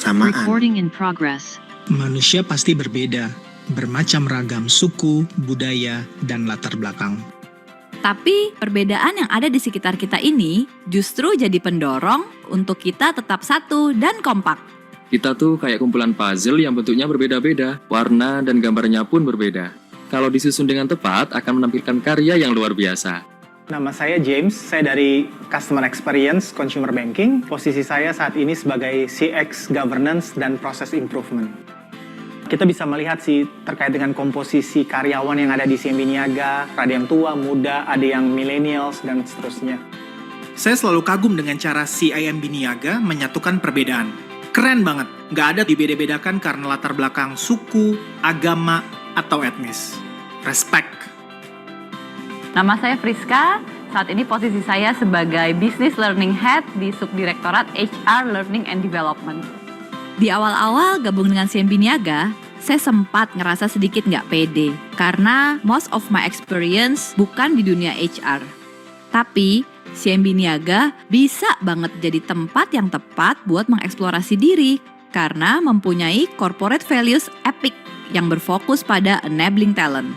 kebersamaan. Manusia pasti berbeda, bermacam ragam suku, budaya, dan latar belakang. Tapi perbedaan yang ada di sekitar kita ini justru jadi pendorong untuk kita tetap satu dan kompak. Kita tuh kayak kumpulan puzzle yang bentuknya berbeda-beda, warna dan gambarnya pun berbeda. Kalau disusun dengan tepat, akan menampilkan karya yang luar biasa. Nama saya James, saya dari Customer Experience Consumer Banking. Posisi saya saat ini sebagai CX Governance dan Process Improvement. Kita bisa melihat sih terkait dengan komposisi karyawan yang ada di CIMB Niaga, ada yang tua, muda, ada yang millennials, dan seterusnya. Saya selalu kagum dengan cara CIMB Niaga menyatukan perbedaan. Keren banget, nggak ada dibeda-bedakan karena latar belakang suku, agama, atau etnis. Respect. Nama saya Friska, saat ini posisi saya sebagai Business Learning Head di Subdirektorat HR Learning and Development. Di awal-awal gabung dengan CIMB Niaga, saya sempat ngerasa sedikit nggak pede karena most of my experience bukan di dunia HR. Tapi CIMB Niaga bisa banget jadi tempat yang tepat buat mengeksplorasi diri karena mempunyai corporate values epic yang berfokus pada enabling talent.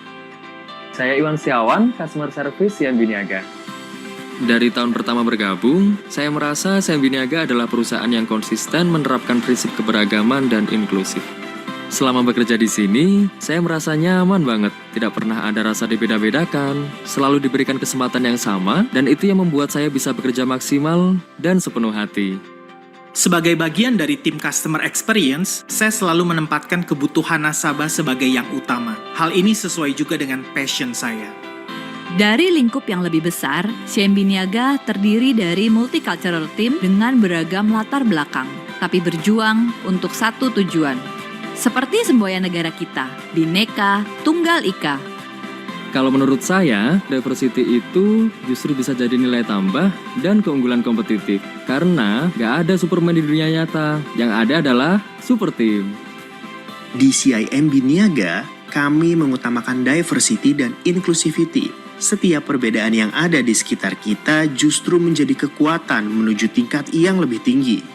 Saya Iwan Setiawan, Customer Service CIMB Niaga. Dari tahun pertama bergabung, saya merasa CIMB Niaga adalah perusahaan yang konsisten menerapkan prinsip keberagaman dan inklusif. Selama bekerja di sini, saya merasa nyaman banget. Tidak pernah ada rasa dibeda-bedakan, selalu diberikan kesempatan yang sama, dan itu yang membuat saya bisa bekerja maksimal dan sepenuh hati. Sebagai bagian dari tim Customer Experience, saya selalu menempatkan kebutuhan nasabah sebagai yang utama. Hal ini sesuai juga dengan passion saya. Dari lingkup yang lebih besar, CIMB Niaga terdiri dari multicultural team dengan beragam latar belakang, tapi berjuang untuk satu tujuan. Seperti semboyan negara kita, Bhinneka Tunggal Ika. Kalau menurut saya, diversity itu justru bisa jadi nilai tambah dan keunggulan kompetitif. Karena nggak ada Superman di dunia nyata, yang ada adalah super team. Di CIMB Niaga, kami mengutamakan diversity dan inclusivity. Setiap perbedaan yang ada di sekitar kita justru menjadi kekuatan menuju tingkat yang lebih tinggi.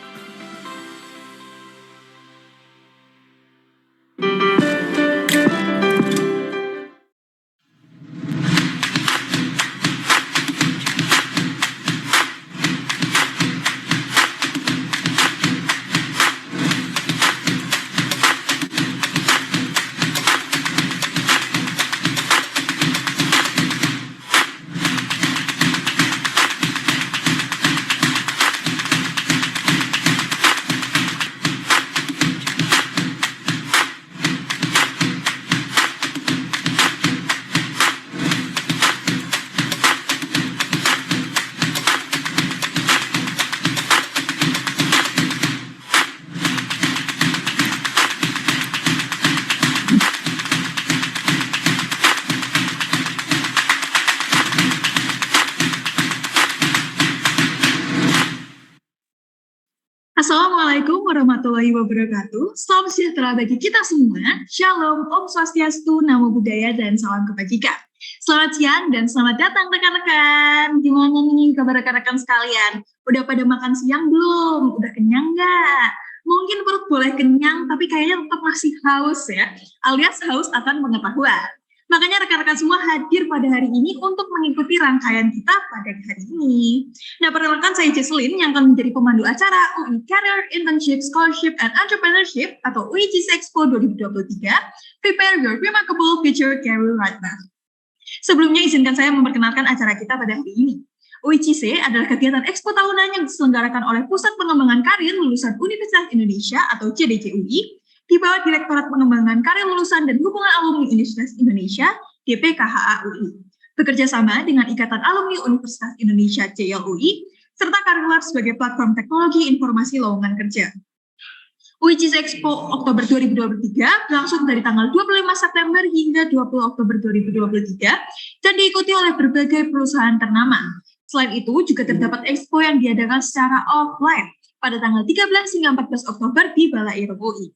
Assalamualaikum warahmatullahi wabarakatuh. Salam sejahtera bagi kita semua. Shalom, Om Swastiastu, Namo Buddhaya, dan salam kebajikan. Selamat siang dan selamat datang rekan-rekan. Gimana nih kabar rekan-rekan sekalian? Udah pada makan siang belum? Udah kenyang nggak? Mungkin perut boleh kenyang, tapi kayaknya tetap masih haus ya, alias haus akan pengetahuan. Makanya rekan-rekan semua hadir pada hari ini untuk mengikuti rangkaian kita pada hari ini. Nah, perkenalkan saya Jesslyn yang akan menjadi pemandu acara UI Career, Internship, Scholarship, and Entrepreneurship atau UICS Expo 2023. Prepare your remarkable future career right now. Sebelumnya izinkan saya memperkenalkan acara kita pada hari ini. UICS adalah kegiatan expo tahunan yang diselenggarakan oleh Pusat Pengembangan Karir Lulusan Universitas Indonesia atau CDCUI di bawah Direktorat Pengembangan Karir Lulusan dan Hubungan Alumni Universitas Indonesia (DPKHA UI), bekerja sama dengan Ikatan Alumni Universitas Indonesia (CILUI) serta Karirlab sebagai platform teknologi informasi lowongan kerja. UICS Expo Oktober 2023 berlangsung dari tanggal 25 September hingga 20 Oktober 2023 dan diikuti oleh berbagai perusahaan ternama. Selain itu, juga terdapat expo yang diadakan secara offline pada tanggal 13 hingga 14 Oktober di Balair UI.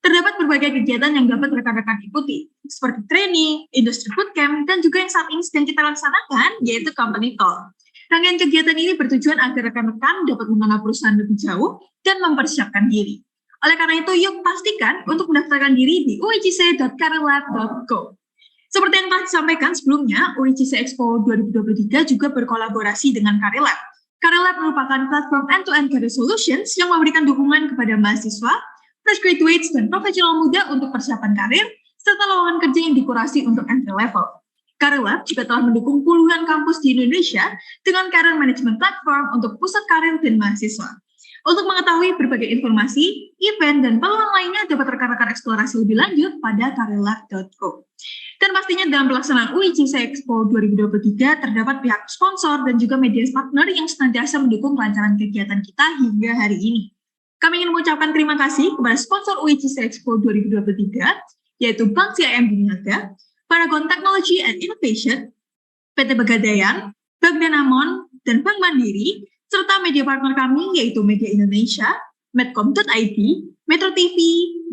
Terdapat berbagai kegiatan yang dapat rekan-rekan ikuti, seperti training, industri bootcamp, dan juga yang saat ini sedang kita laksanakan, yaitu company talk. Rangkaian kegiatan ini bertujuan agar rekan-rekan dapat mengenal perusahaan lebih jauh dan mempersiapkan diri. Oleh karena itu, yuk pastikan untuk mendaftarkan diri di uicc.careerlab.co. Seperti yang telah disampaikan sebelumnya, UICC Expo 2023 juga berkolaborasi dengan CareerLab. CareerLab merupakan platform end-to-end career solutions yang memberikan dukungan kepada mahasiswa, fresh graduates, dan profesional muda untuk persiapan karir, serta lowongan kerja yang dikurasi untuk entry level. CareerLab juga telah mendukung puluhan kampus di Indonesia dengan career management platform untuk pusat karir dan mahasiswa. Untuk mengetahui berbagai informasi, event, dan peluang lainnya dapat rekan-rekan eksplorasi lebih lanjut pada careerlab.co. Dan pastinya dalam pelaksanaan UICC Expo 2023 terdapat pihak sponsor dan juga media partner yang senantiasa mendukung kelancaran kegiatan kita hingga hari ini. Kami ingin mengucapkan terima kasih kepada sponsor UICC Expo 2023, yaitu Bank CIMB Niaga, Paragon Technology and Innovation, PT Pegadaian, Bank Danamon, dan Bank Mandiri, serta media partner kami yaitu Media Indonesia, Medcom.id, Metro TV,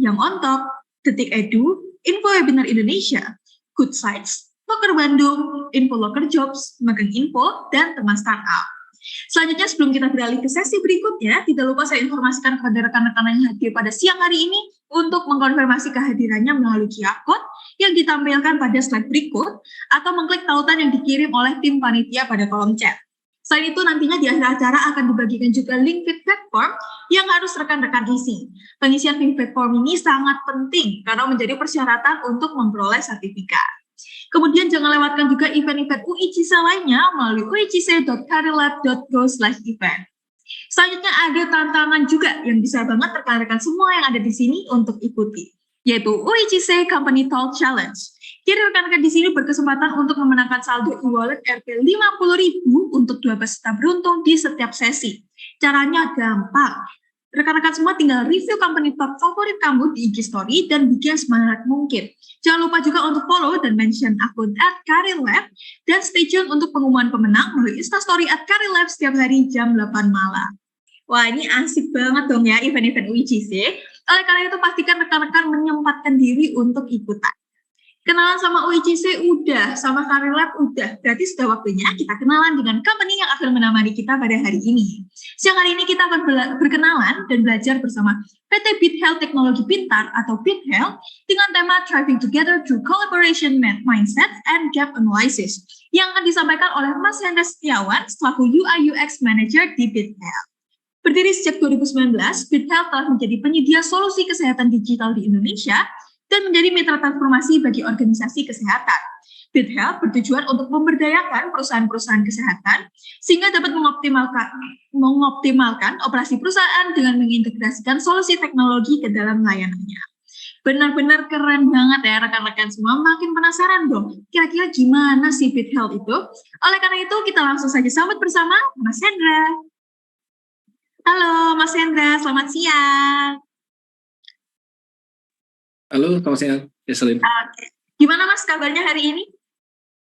Yang On Top, Detik Edu, Info Webinar Indonesia, Good Sites, Loker Bandung, Info Loker Jobs, Magang Info, dan Teman Startup. Selanjutnya sebelum kita beralih ke sesi berikutnya, tidak lupa saya informasikan kepada rekan-rekan yang hadir pada siang hari ini untuk mengkonfirmasi kehadirannya melalui QR Code yang ditampilkan pada slide berikut atau mengklik tautan yang dikirim oleh tim panitia pada kolom chat. Selain itu, nantinya di akhir acara akan dibagikan juga link feedback form yang harus rekan-rekan isi. Pengisian feedback form ini sangat penting karena menjadi persyaratan untuk memperoleh sertifikat. Kemudian jangan lewatkan juga event-event UICC lainnya melalui uicc.careerlab.go/event. Selanjutnya ada tantangan juga yang bisa banget rekan-rekan semua yang ada di sini untuk ikuti, yaitu UICC Company Talk Challenge. Jadi rekan-rekan di sini berkesempatan untuk memenangkan saldo e-wallet Rp 50.000 untuk 2 peserta beruntung di setiap sesi. Caranya gampang. Rekan-rekan semua tinggal review company top favorit kamu di IG Story dan bikin semangat mungkin. Jangan lupa juga untuk follow dan mention akun @careerlab dan stay tune untuk pengumuman pemenang melalui Instastory @careerlab setiap hari jam 8 malam. Wah, ini asik banget dong ya event-event UICC. Oleh karena itu pastikan rekan-rekan menyempatkan diri untuk ikutan. Kenalan sama UICC udah, sama CareerLab udah. Berarti sudah waktunya kita kenalan dengan company yang akan menemani kita pada hari ini. Siang hari ini kita akan berkenalan dan belajar bersama PT BitHealth Teknologi Pintar atau BitHealth dengan tema Thriving Together Through Collaboration Mindset and Gap Analysis yang akan disampaikan oleh Mas Hendra Setiawan selaku UI UX Manager di BitHealth. Berdiri sejak 2019, BitHealth telah menjadi penyedia solusi kesehatan digital di Indonesia dan menjadi mitra transformasi bagi organisasi kesehatan. BitHealth bertujuan untuk memberdayakan perusahaan-perusahaan kesehatan sehingga dapat mengoptimalkan operasi perusahaan dengan mengintegrasikan solusi teknologi ke dalam layanannya. Benar-benar keren banget ya rekan-rekan semua. Makin penasaran dong, kira-kira gimana sih BitHealth itu? Oleh karena itu kita langsung saja sambut bersama Mas Hendra. Halo Mas Hendra, selamat siang. Halo, selamat siang, Yaselin. Gimana Mas kabarnya hari ini?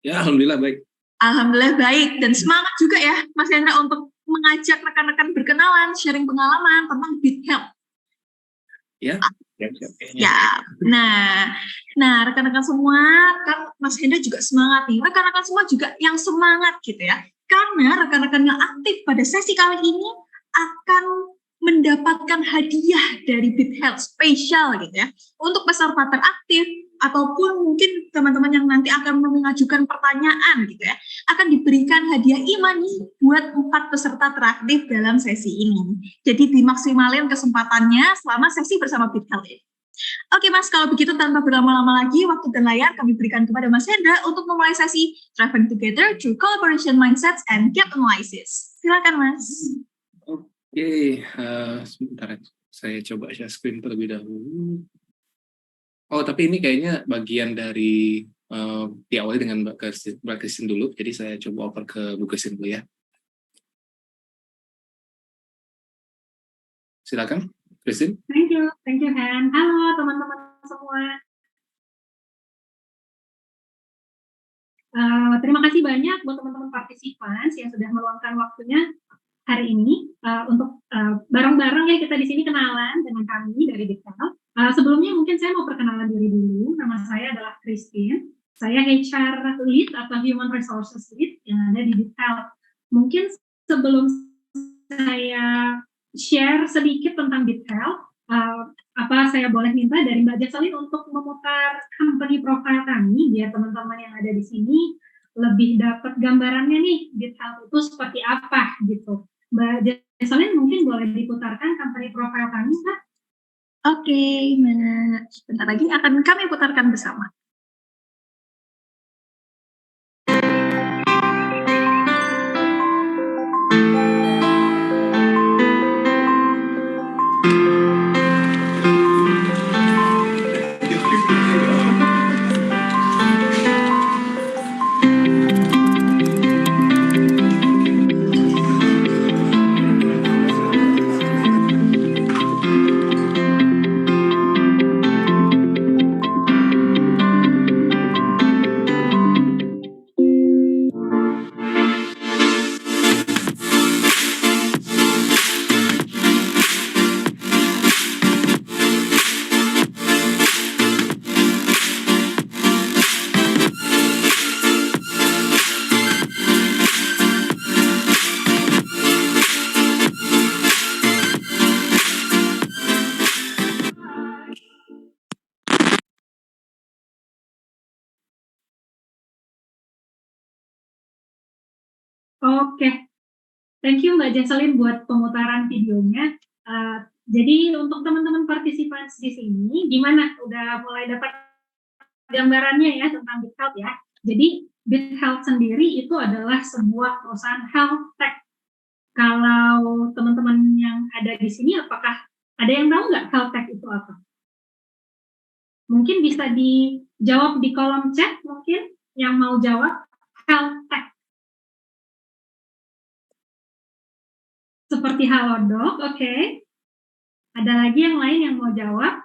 Ya, alhamdulillah baik. Alhamdulillah baik, dan semangat juga ya Mas Hendra untuk mengajak rekan-rekan berkenalan, sharing pengalaman tentang BitHealth. Ya. Nah rekan-rekan semua, kan Mas Hendra juga semangat nih. Rekan-rekan semua juga yang semangat gitu ya. Karena rekan-rekan yang aktif pada sesi kali ini akan mendapatkan hadiah dari BitHealth spesial gitu ya untuk peserta teraktif ataupun mungkin teman-teman yang nanti akan mengajukan pertanyaan gitu ya akan diberikan hadiah e-money buat 4 peserta teraktif dalam sesi ini. Jadi dimaksimalin kesempatannya selama sesi bersama BitHealth ini. Oke Mas, kalau begitu tanpa berlama-lama lagi, waktu dan layar kami berikan kepada Mas Hendra untuk memulai sesi Thriving Together Through Collaboration Mindsets and Gap Analysis. Silakan Mas. Oke, sebentar saya coba share screen terlebih dahulu. Oh, tapi ini kayaknya bagian dari diawali dengan Mbak Christine dulu, jadi saya coba oper ke Bu Christine dulu ya. Silakan, Christine. Thank you Han. Halo teman-teman semua. Terima kasih banyak buat teman-teman partisipan yang sudah meluangkan waktunya hari ini untuk bareng-bareng ya kita di sini kenalan dengan kami dari BitHealth. Sebelumnya mungkin saya mau perkenalan diri dulu. Nama saya adalah Christine. Saya HR Lead atau Human Resources Lead yang ada di BitHealth. Mungkin sebelum saya share sedikit tentang BitHealth, Apa saya boleh minta dari Mbak Jesselyn untuk memutar company profile kami biar teman-teman yang ada di sini lebih dapat gambarannya nih BitHealth itu seperti apa gitu. Mbak Jesselyn mungkin boleh diputarkan company profile kami, Mbak? Oke, Mbak. Sebentar lagi akan kami putarkan bersama. Oke, thank you Mbak Jesselyn buat pemutaran videonya. Jadi untuk teman-teman partisipan di sini, gimana? Udah mulai dapat gambarannya ya tentang BitHealth ya. Jadi BitHealth sendiri itu adalah sebuah perusahaan health tech. Kalau teman-teman yang ada di sini, apakah ada yang tahu nggak health tech itu apa? Mungkin bisa dijawab di kolom chat, mungkin yang mau jawab health tech. Seperti Halodoc, oke. Ada lagi yang lain yang mau jawab?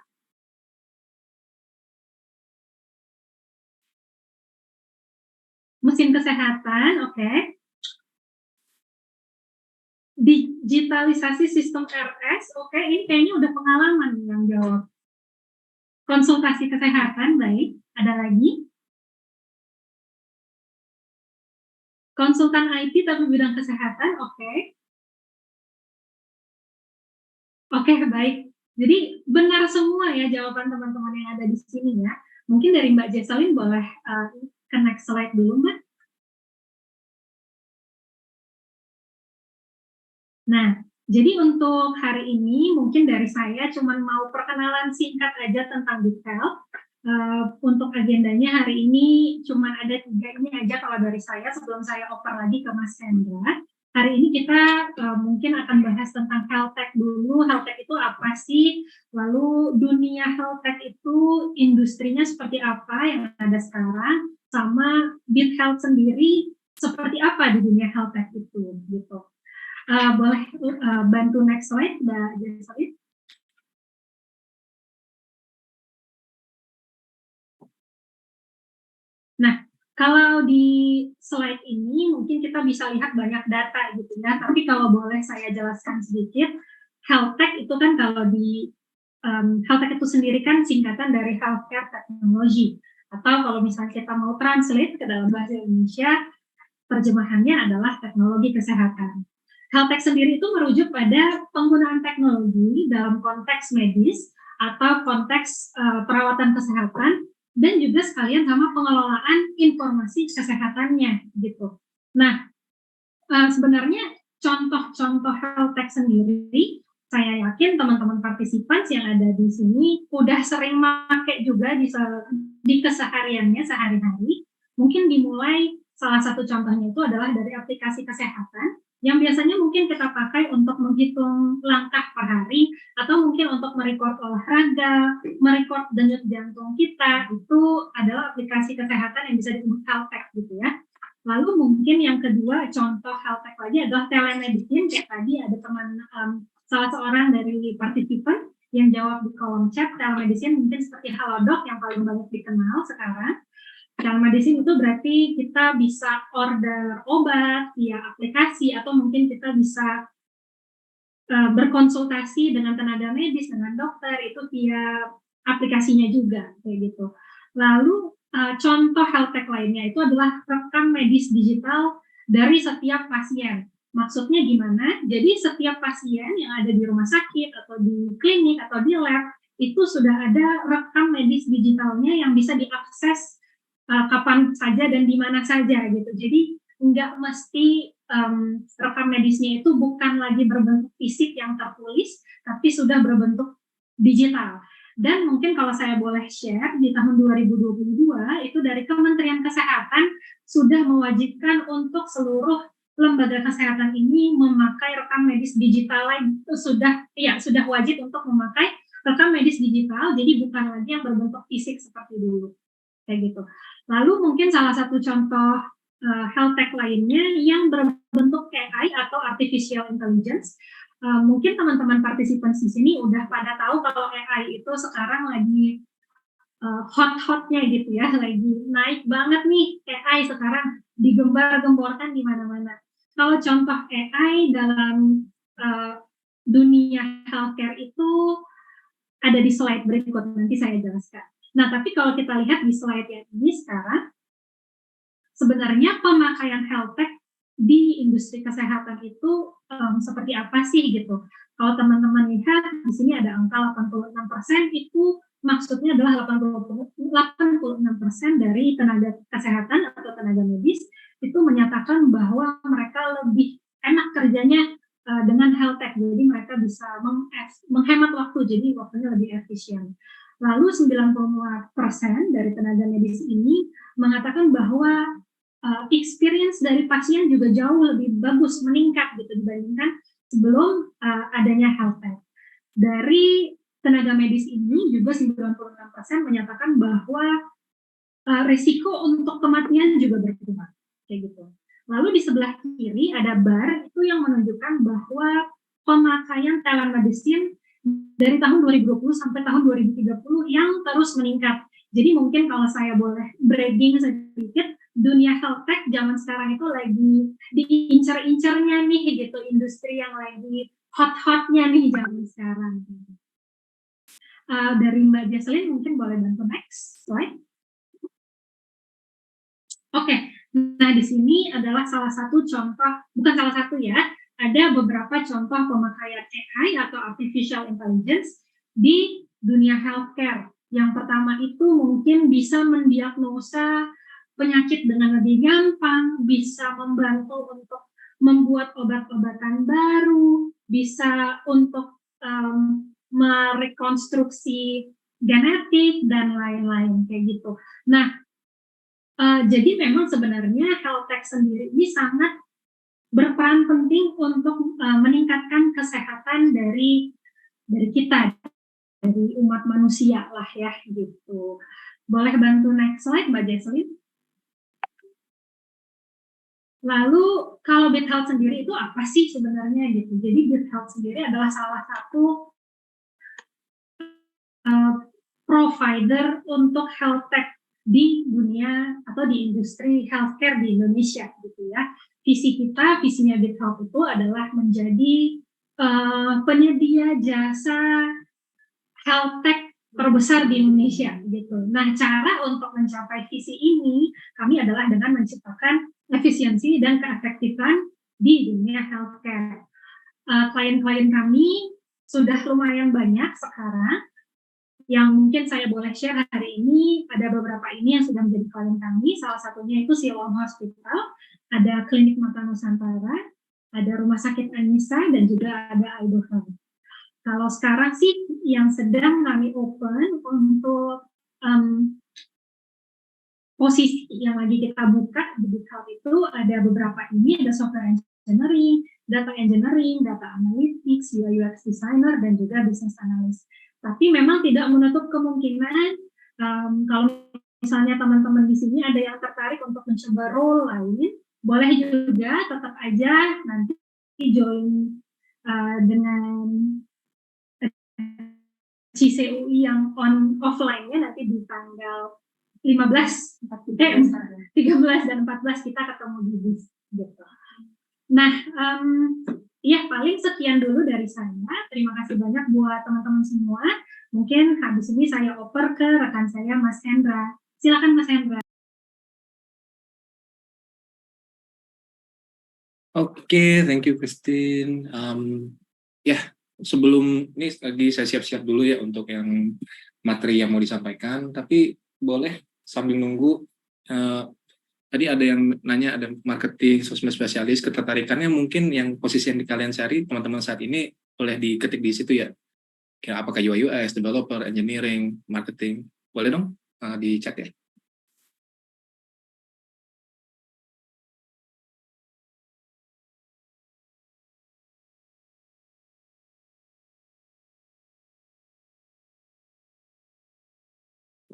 Mesin kesehatan, oke. Digitalisasi sistem RS, oke. Ini kayaknya udah pengalaman yang jawab. Konsultasi kesehatan, baik. Ada lagi? Konsultan IT tapi bidang kesehatan, oke. Oke, baik. Jadi benar semua ya jawaban teman-teman yang ada di sini ya. Mungkin dari Mbak Jesselyn boleh ke next slide dulu, Mbak. Nah, jadi untuk hari ini mungkin dari saya cuma mau perkenalan singkat aja tentang BitHealth. Untuk agendanya hari ini cuma ada 3 ini aja kalau dari saya sebelum saya oper lagi ke Mas Hendra. Hari ini kita mungkin akan bahas tentang health tech dulu. Health tech itu apa sih? Lalu dunia health tech itu industrinya seperti apa yang ada sekarang? Sama BitHealth sendiri seperti apa di dunia health tech itu gitu. Boleh bantu next slide, Mbak Jesselyn? Nah, kalau di slide ini mungkin kita bisa lihat banyak data gitu ya, tapi kalau boleh saya jelaskan sedikit, health tech itu kan kalau di health tech itu sendiri kan singkatan dari healthcare technology, atau kalau misalnya kita mau translate ke dalam bahasa Indonesia, terjemahannya adalah teknologi kesehatan. Health tech sendiri itu merujuk pada penggunaan teknologi dalam konteks medis atau konteks perawatan kesehatan, dan juga sekalian sama pengelolaan informasi kesehatannya gitu. Nah, sebenarnya contoh-contoh health tech sendiri, saya yakin teman-teman partisipan yang ada di sini udah sering pakai juga di kesehariannya sehari-hari. Mungkin dimulai salah satu contohnya itu adalah dari aplikasi kesehatan yang biasanya mungkin kita pakai untuk menghitung langkah per hari, atau mungkin untuk merekod olahraga, merekod denyut jantung kita, itu adalah aplikasi kesehatan yang bisa disebut health tech gitu ya. Lalu mungkin yang kedua contoh health tech lagi adalah telemedicine, kayak tadi ada teman salah seorang dari partisipan yang jawab di kolom chat. Telemedicine mungkin seperti Halodoc yang paling banyak dikenal sekarang. Telemedicine itu berarti kita bisa order obat via aplikasi, atau mungkin kita bisa berkonsultasi dengan tenaga medis, dengan dokter, itu via aplikasinya juga, kayak gitu. Lalu contoh health tech lainnya itu adalah rekam medis digital dari setiap pasien. Maksudnya gimana? Jadi setiap pasien yang ada di rumah sakit atau di klinik atau di lab itu sudah ada rekam medis digitalnya yang bisa diakses kapan saja dan di mana saja gitu. Jadi nggak mesti rekam medisnya itu bukan lagi berbentuk fisik yang tertulis, tapi sudah berbentuk digital. Dan mungkin kalau saya boleh share, di tahun 2022 itu dari Kementerian Kesehatan sudah mewajibkan untuk seluruh lembaga kesehatan ini memakai rekam medis digital lagi. Sudah wajib untuk memakai rekam medis digital, jadi bukan lagi yang berbentuk fisik seperti dulu, kayak gitu. Lalu mungkin salah satu contoh health tech lainnya yang berbentuk AI atau artificial intelligence. Mungkin teman-teman partisipan di sini udah pada tahu kalau AI itu sekarang lagi hot-hotnya gitu ya, lagi naik banget nih AI sekarang, digembar-gemborkan di mana-mana. Kalau contoh AI dalam dunia healthcare itu ada di slide berikut, nanti saya jelaskan. Nah, tapi kalau kita lihat di slide yang ini sekarang, sebenarnya pemakaian health tech di industri kesehatan itu seperti apa sih gitu. Kalau teman-teman lihat di sini ada angka 86%, itu maksudnya adalah 86% dari tenaga kesehatan atau tenaga medis itu menyatakan bahwa mereka lebih enak kerjanya dengan health tech, jadi mereka bisa menghemat waktu, jadi waktunya lebih efisien. Lalu 95% dari tenaga medis ini mengatakan bahwa experience dari pasien juga jauh lebih bagus, meningkat gitu dibandingkan sebelum adanya health tech. Dari tenaga medis ini juga 96% menyatakan bahwa risiko untuk kematian juga berkurang, kayak gitu. Lalu di sebelah kiri ada bar itu yang menunjukkan bahwa pemakaian telemedicine dari tahun 2020 sampai tahun 2030 yang terus meningkat. Jadi mungkin kalau saya boleh bragging sedikit, dunia health tech zaman sekarang itu lagi diincar-incarnya nih gitu, industri yang lagi hot-hotnya nih zaman sekarang. Dari Mbak Jesslyn mungkin boleh bantu next slide. Oke, nah di sini adalah salah satu contoh, bukan salah satu ya, ada beberapa contoh pemakaian AI atau artificial intelligence di dunia healthcare. Yang pertama itu mungkin bisa mendiagnosa penyakit dengan lebih gampang, bisa membantu untuk membuat obat-obatan baru, bisa untuk merekonstruksi genetik dan lain-lain kayak gitu. Nah, jadi memang sebenarnya health tech sendiri ini sangat berperan penting untuk meningkatkan kesehatan dari kita, dari umat manusia lah ya gitu. Boleh bantu next slide Mbak Jesslyn? Lalu kalau BitHealth sendiri itu apa sih sebenarnya gitu? Jadi BitHealth sendiri adalah salah satu provider untuk health tech di dunia atau di industri healthcare di Indonesia gitu ya. Visinya BitHealth itu adalah menjadi penyedia jasa health tech terbesar di Indonesia gitu. Nah, cara untuk mencapai visi ini kami adalah dengan menciptakan efisiensi dan keefektifan di dunia healthcare. Klien-klien kami sudah lumayan banyak sekarang. Yang mungkin saya boleh share hari ini, ada beberapa ini yang sudah menjadi klien kami. Salah satunya itu Siloam Hospital, ada Klinik Mata Nusantara, ada Rumah Sakit Anissa, dan juga ada Aido Health. Kalau sekarang sih yang sedang kami open untuk posisi yang lagi kita buka di BitHealth itu ada beberapa ini, ada software engineering, data engineering, data analytics, UI UX designer, dan juga business analyst. Tapi memang tidak menutup kemungkinan kalau misalnya teman-teman di sini ada yang tertarik untuk mencoba role lain, boleh juga tetap aja nanti join dengan CCUI yang offline-nya nanti di tanggal 13 dan 14 kita ketemu di BIS gitu. Nah, ya paling sekian dulu dari saya. Terima kasih banyak buat teman-teman semua. Mungkin habis ini saya oper ke rekan saya Mas Hendra. Silakan Mas Hendra. Oke, thank you Christine. Ya, sebelum ini lagi saya siap-siap dulu ya untuk yang materi yang mau disampaikan. Tapi boleh sambil nunggu. Tadi ada yang nanya, ada marketing, sosmed spesialis, ketertarikannya mungkin yang posisi yang kalian cari teman-teman saat ini boleh diketik di situ ya. Kayak apakah UI UX, developer, engineering, marketing. Boleh dong di chat ya.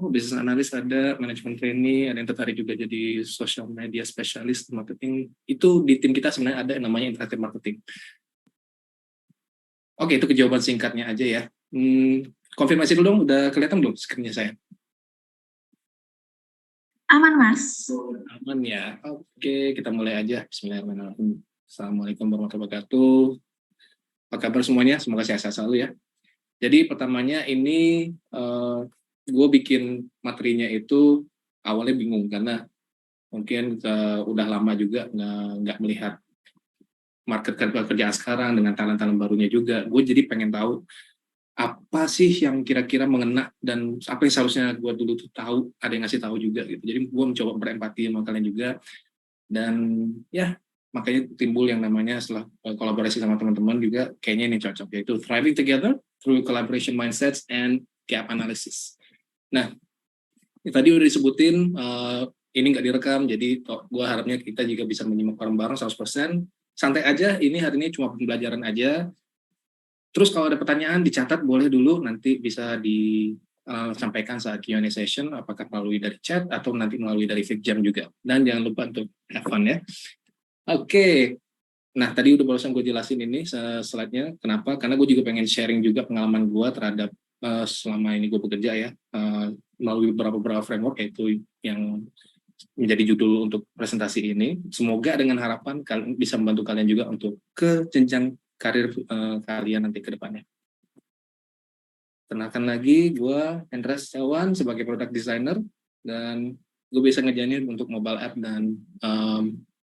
Oh, business analyst ada, manajemen trainee, ada yang tertarik juga jadi social media specialist marketing. Itu di tim kita sebenarnya ada yang namanya interactive marketing. Oke, itu jawaban singkatnya aja ya. Konfirmasi dulu dong, udah kelihatan belum screen-nya saya? Aman, Mas. Aman ya. Oke, kita mulai aja. Bismillahirrahmanirrahim. Assalamualaikum warahmatullahi wabarakatuh. Apa kabar semuanya? Semoga sehat selalu ya. Jadi pertamanya ini gue bikin materinya itu awalnya bingung karena mungkin udah lama juga nggak melihat market kerjaan sekarang dengan talent-talent barunya juga. Gue jadi pengen tahu apa sih yang kira-kira mengena dan apa yang seharusnya gue dulu tuh tahu, ada yang ngasih tahu juga gitu. Jadi gue mencoba berempati sama kalian juga dan ya makanya timbul yang namanya setelah kolaborasi sama teman-teman juga kayaknya ini cocok, yaitu thriving together through collaboration mindsets and gap analysis. Nah, tadi udah disebutin ini nggak direkam, jadi gue harapnya kita juga bisa menyimak bareng-bareng 100%. Santai aja, ini hari ini cuma pembelajaran aja. Terus kalau ada pertanyaan dicatat boleh dulu, nanti bisa disampaikan saat Q&A session, apakah melalui dari chat atau nanti melalui dari FigJam juga. Dan jangan lupa untuk have fun ya. Oke. Nah, tadi udah barusan gue jelasin ini slide-nya. Kenapa? Karena gue juga pengen sharing juga pengalaman gue terhadap selama ini gue bekerja ya, melalui beberapa framework, yaitu yang menjadi judul untuk presentasi ini. Semoga dengan harapan kalian bisa membantu kalian juga untuk ke jenjang karir kalian nanti ke depannya. Kenalkan lagi, gue Hendra Setiawan sebagai product designer, dan gue bisa ngejanin untuk mobile app dan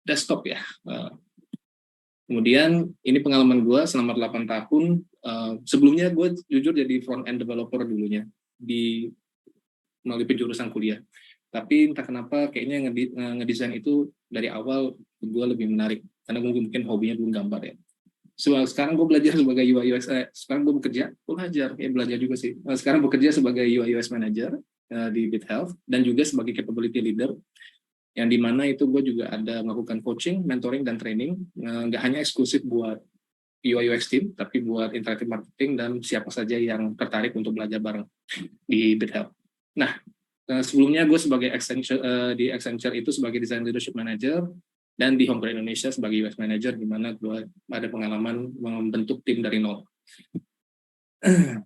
desktop ya. Kemudian ini pengalaman gue selama 8 tahun. Sebelumnya gue jujur jadi front end developer dulunya melalui penjurusan kuliah. Tapi entah kenapa kayaknya ngedesain itu dari awal gue lebih menarik karena mungkin hobinya dulu gambar ya. Sekarang gue belajar sebagai UI UX. Sekarang gue belajar juga sih. Sekarang bekerja sebagai UI UX manager di BitHealth dan juga sebagai capability leader, yang dimana itu gue juga ada melakukan coaching, mentoring, dan training, nggak hanya eksklusif buat UI UX team, tapi buat interactive marketing dan siapa saja yang tertarik untuk belajar bareng di BitHealth. Nah, sebelumnya gue sebagai di Accenture itu sebagai design leadership manager, dan di Home Indonesia sebagai UX manager, di mana gue ada pengalaman membentuk tim dari nol.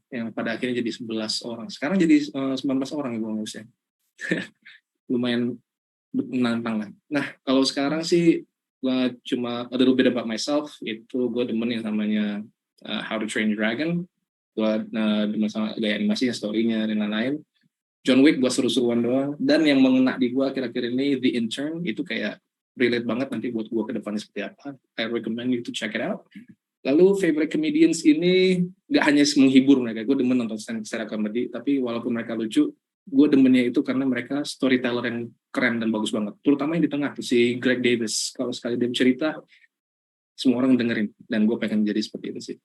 Yang pada akhirnya jadi 11 orang. Sekarang jadi 19 orang ya gue ngurusnya. Lumayan menantang lah. Nah, kalau sekarang sih gue cuma a little bit about myself, itu gue demen yang namanya How to Train Your Dragon. Gue demen sama gaya animasinya, story-nya, dan lain-lain. John Wick gue seru-seruan doang. Dan yang mengena di gue akhir-akhir ini, The Intern, itu kayak relate banget nanti buat gue ke depannya seperti apa. I recommend you to check it out. Lalu favorite comedians ini gak hanya menghibur mereka, gue demen nonton stand-up comedy, tapi walaupun mereka lucu, gue demennya itu karena mereka storyteller yang keren dan bagus banget. Terutama yang di tengah, si Greg Davis. Kalau sekali dia cerita, semua orang dengerin. Dan gue pengen jadi seperti itu sih.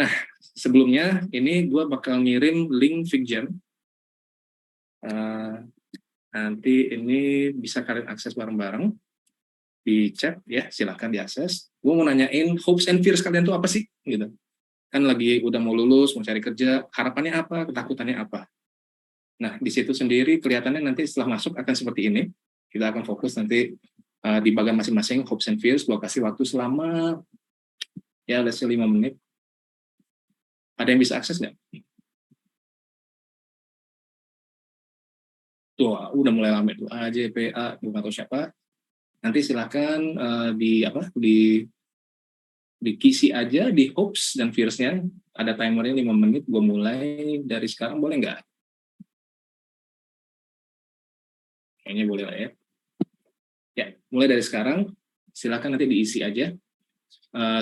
Nah, sebelumnya ini gue bakal ngirim link FigJam. Nanti ini bisa kalian akses bareng-bareng di chat ya, silahkan diakses. Gue mau nanyain hopes and fears kalian tuh apa sih gitu. Kan lagi udah mau lulus, mau cari kerja, harapannya apa, ketakutannya apa. Nah, di situ sendiri kelihatannya nanti setelah masuk akan seperti ini. Kita akan fokus nanti di bagian masing-masing hopes and fears. Gue kasih waktu selama ya let's say 5 menit. Ada yang bisa akses nggak? Tuh, udah mulai lama tuh. AJPA, bukan tahu siapa. Nanti silahkan dikisi aja di hopes dan fears-nya. Ada timernya 5 menit. Gue mulai dari sekarang, boleh nggak? Kayaknya boleh lah ya. Ya, mulai dari sekarang. silakan nanti diisi aja.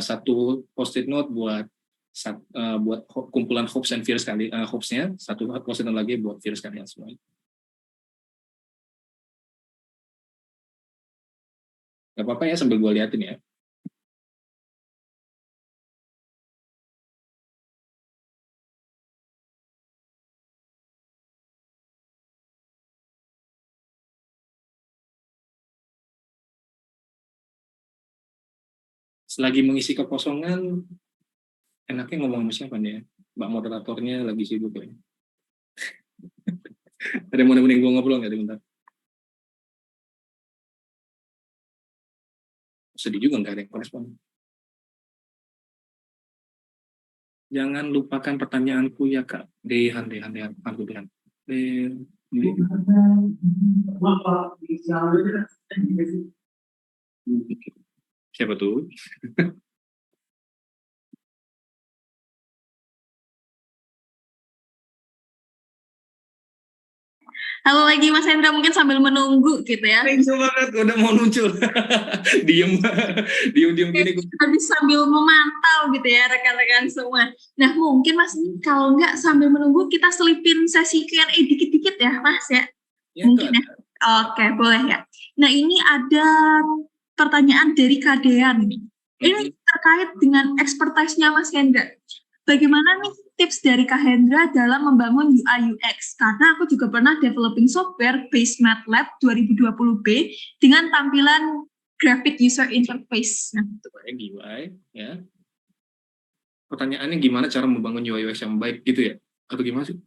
Satu post-it note buat kumpulan hopes and fears hopes-nya, satu post-it note lagi buat fears kalian semua. Gak apa-apa ya sambil gue liatin ya. Selagi mengisi kekosongan, enaknya ngomong sama siapa nih ya? Mbak moderatornya lagi sibuk ya. Ada yang mau nemenin gue ngobrol nggak? Bentar. Sedih juga nggak ada yang korespon. Jangan lupakan pertanyaanku ya Kak. Dehan. Siapa tuh? Halo lagi Mas Hendra, mungkin sambil menunggu gitu ya. Thanks banget, udah mau muncul. Diem gini. Habis sambil memantau gitu ya rekan-rekan semua. Nah mungkin Mas, kalau nggak sambil menunggu kita selipin sesi Q&A dikit-dikit ya Mas ya. Mungkin ya. Oke, boleh ya. Nah ini ada pertanyaan dari Kak Dean. Ini terkait dengan expertise-nya Mas Hendra. Bagaimana nih tips dari Kak Hendra dalam membangun UI UX? Karena aku juga pernah developing software based MATLAB 2020B dengan tampilan graphic user interface. Nah, itu UI ya. Pertanyaannya gimana cara membangun UI UX yang baik gitu ya? Atau gimana sih?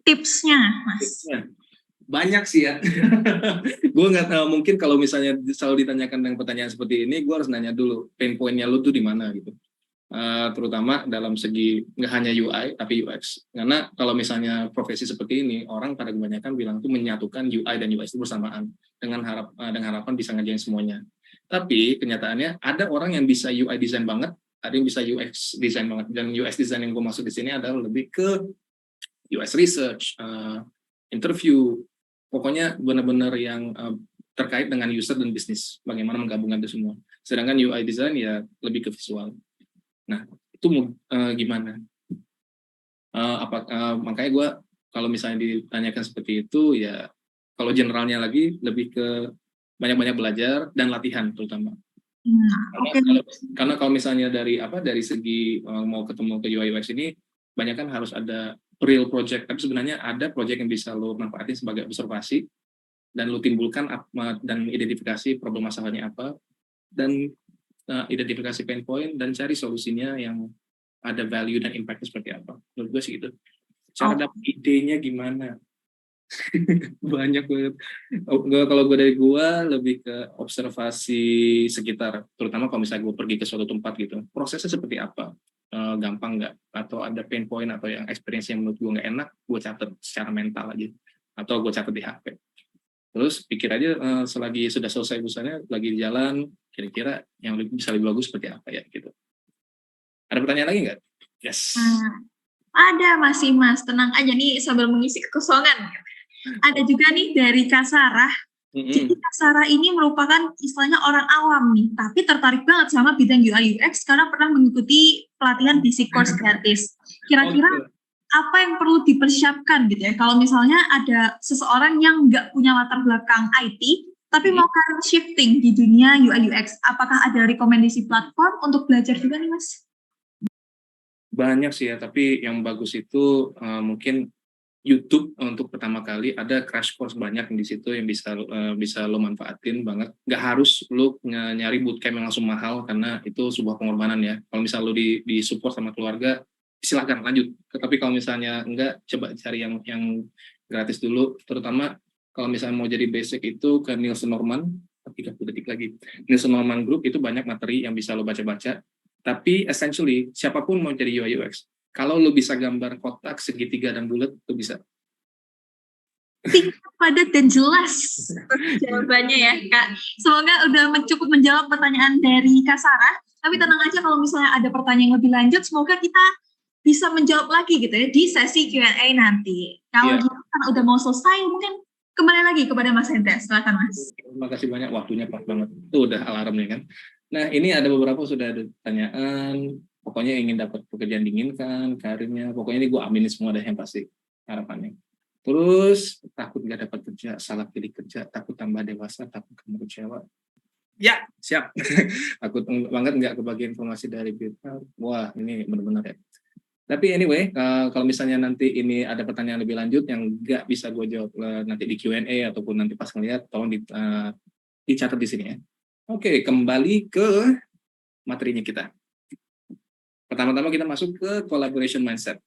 Tipsnya, Mas. Tipsnya. Banyak sih ya. Gue nggak tahu, mungkin kalau misalnya selalu ditanyakan dengan pertanyaan seperti ini, gue harus nanya dulu pain point-nya lu tuh di mana gitu. Terutama dalam segi nggak hanya UI tapi UX, karena kalau misalnya profesi seperti ini orang pada kebanyakan bilang tuh menyatukan UI dan UX itu bersamaan dengan harapan bisa ngerjain semuanya. Tapi kenyataannya ada orang yang bisa UI design banget, ada yang bisa UX design banget, dan UX design yang gue maksud di sini adalah lebih ke UX research, interview, pokoknya benar-benar yang terkait dengan user dan bisnis, bagaimana menggabungkan itu semua. Sedangkan UI design ya lebih ke visual. Nah, itu gimana? Makanya gue kalau misalnya ditanyakan seperti itu, ya kalau generalnya lagi lebih ke banyak-banyak belajar dan latihan terutama. Karena kalau misalnya dari segi mau ketemu ke UI UX ini, banyak kan harus ada real project, tapi sebenarnya ada project yang bisa lo manfaatin sebagai observasi dan lo timbulkan dan identifikasi problem masalahnya apa, dan identifikasi pain point dan cari solusinya yang ada value dan impact-nya seperti apa. Menurut gue sih gitu. Cara dapat idenya gimana? Banyak banget. Kalau gue dari gue lebih ke observasi sekitar, terutama kalau misalnya gue pergi ke suatu tempat gitu. Prosesnya seperti apa? Gampang nggak? Atau ada pain point atau yang experience yang menurut gue nggak enak, gue catat secara mental aja. Atau gue catat di HP. Terus pikir aja selagi sudah selesai usahanya, lagi di jalan, kira-kira yang bisa lebih bagus seperti apa ya gitu. Ada pertanyaan lagi nggak? Yes. Ada masih Mas, tenang aja nih sambil mengisi kekosongan. Ada juga nih dari Kak Sarah. Jadi Kak Sarah ini merupakan istilahnya orang awam nih, tapi tertarik banget sama bidang UI UX karena pernah mengikuti pelatihan basic course gratis. Kira-kira apa yang perlu dipersiapkan gitu ya kalau misalnya ada seseorang yang nggak punya latar belakang IT tapi mau career shifting di dunia UI UX, apakah ada rekomendasi platform untuk belajar juga nih Mas? Banyak sih ya, tapi yang bagus itu mungkin YouTube untuk pertama kali ada crash course banyak di situ yang bisa lo manfaatin banget. Nggak harus lo nyari bootcamp yang langsung mahal karena itu sebuah pengorbanan ya. Kalau misalnya lo di support sama keluarga, silakan lanjut. Tapi kalau misalnya enggak, coba cari yang gratis dulu. Terutama kalau misalnya mau jadi basic itu ke Nielsen Norman. 30 detik lagi. Nielsen Norman Group itu banyak materi yang bisa lo baca-baca. Tapi essentially siapapun mau jadi UI UX, kalau lo bisa gambar kotak, segitiga dan bulat, lo bisa. Padat dan jelas jawabannya ya Kak. Semoga udah cukup menjawab pertanyaan dari Kak Sarah. Tapi tenang aja kalau misalnya ada pertanyaan yang lebih lanjut, semoga kita bisa menjawab lagi gitu ya di sesi Q&A nanti. Kalau gitu kan udah mau selesai, mungkin Kembali lagi kepada Mas Hendra, silakan Mas. Terima kasih banyak, waktunya pas banget. Itu udah alarm nih kan. Nah, ini ada beberapa sudah ada pertanyaan. Pokoknya ingin dapat pekerjaan diinginkan, karirnya. Pokoknya ini gue aminin semua deh yang pasti harapannya. Terus takut nggak dapat kerja, salah pilih kerja, takut tambah dewasa, takut kamu kecewa. Ya, siap. Takut banget nggak kebagian informasi dari Bita. Wah, ini benar-benar ya. Tapi anyway, kalau misalnya nanti ini ada pertanyaan lebih lanjut yang nggak bisa gue jawab nanti di Q&A ataupun nanti pas ngeliat, tolong dicatat di sini ya. Oke, kembali ke materinya kita. Pertama-tama kita masuk ke collaboration mindset.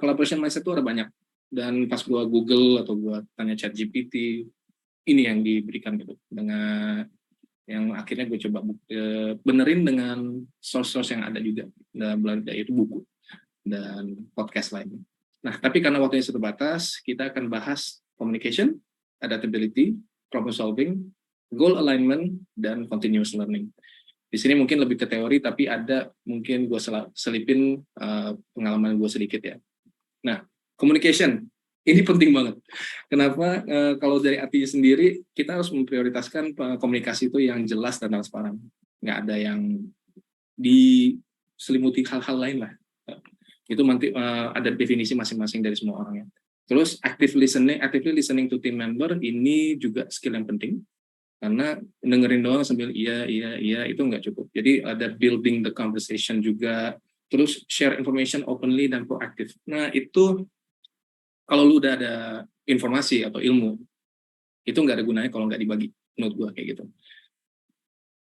Collaboration mindset itu ada banyak. Dan pas gue Google atau gue tanya ChatGPT, ini yang diberikan gitu. Dengan yang akhirnya gue coba benerin dengan source-source yang ada juga. Yaitu buku dan podcast lainnya. Nah, tapi karena waktunya terbatas, kita akan bahas communication, adaptability, problem solving, goal alignment, dan continuous learning. Di sini mungkin lebih ke teori, tapi ada mungkin gue selipin pengalaman gue sedikit ya. Nah, communication, ini penting banget. Kenapa? Kalau dari artinya sendiri, kita harus memprioritaskan komunikasi itu yang jelas dan transparan. Nggak ada yang diselimuti hal-hal lain lah. Itu nanti ada definisi masing-masing dari semua orang ya. Terus actively listening to team member ini juga skill yang penting karena dengerin doang sambil iya itu nggak cukup. Jadi ada building the conversation juga. Terus share information openly dan proaktif. Nah itu kalau lu udah ada informasi atau ilmu itu nggak ada gunanya kalau nggak dibagi. Menurut gue kayak gitu.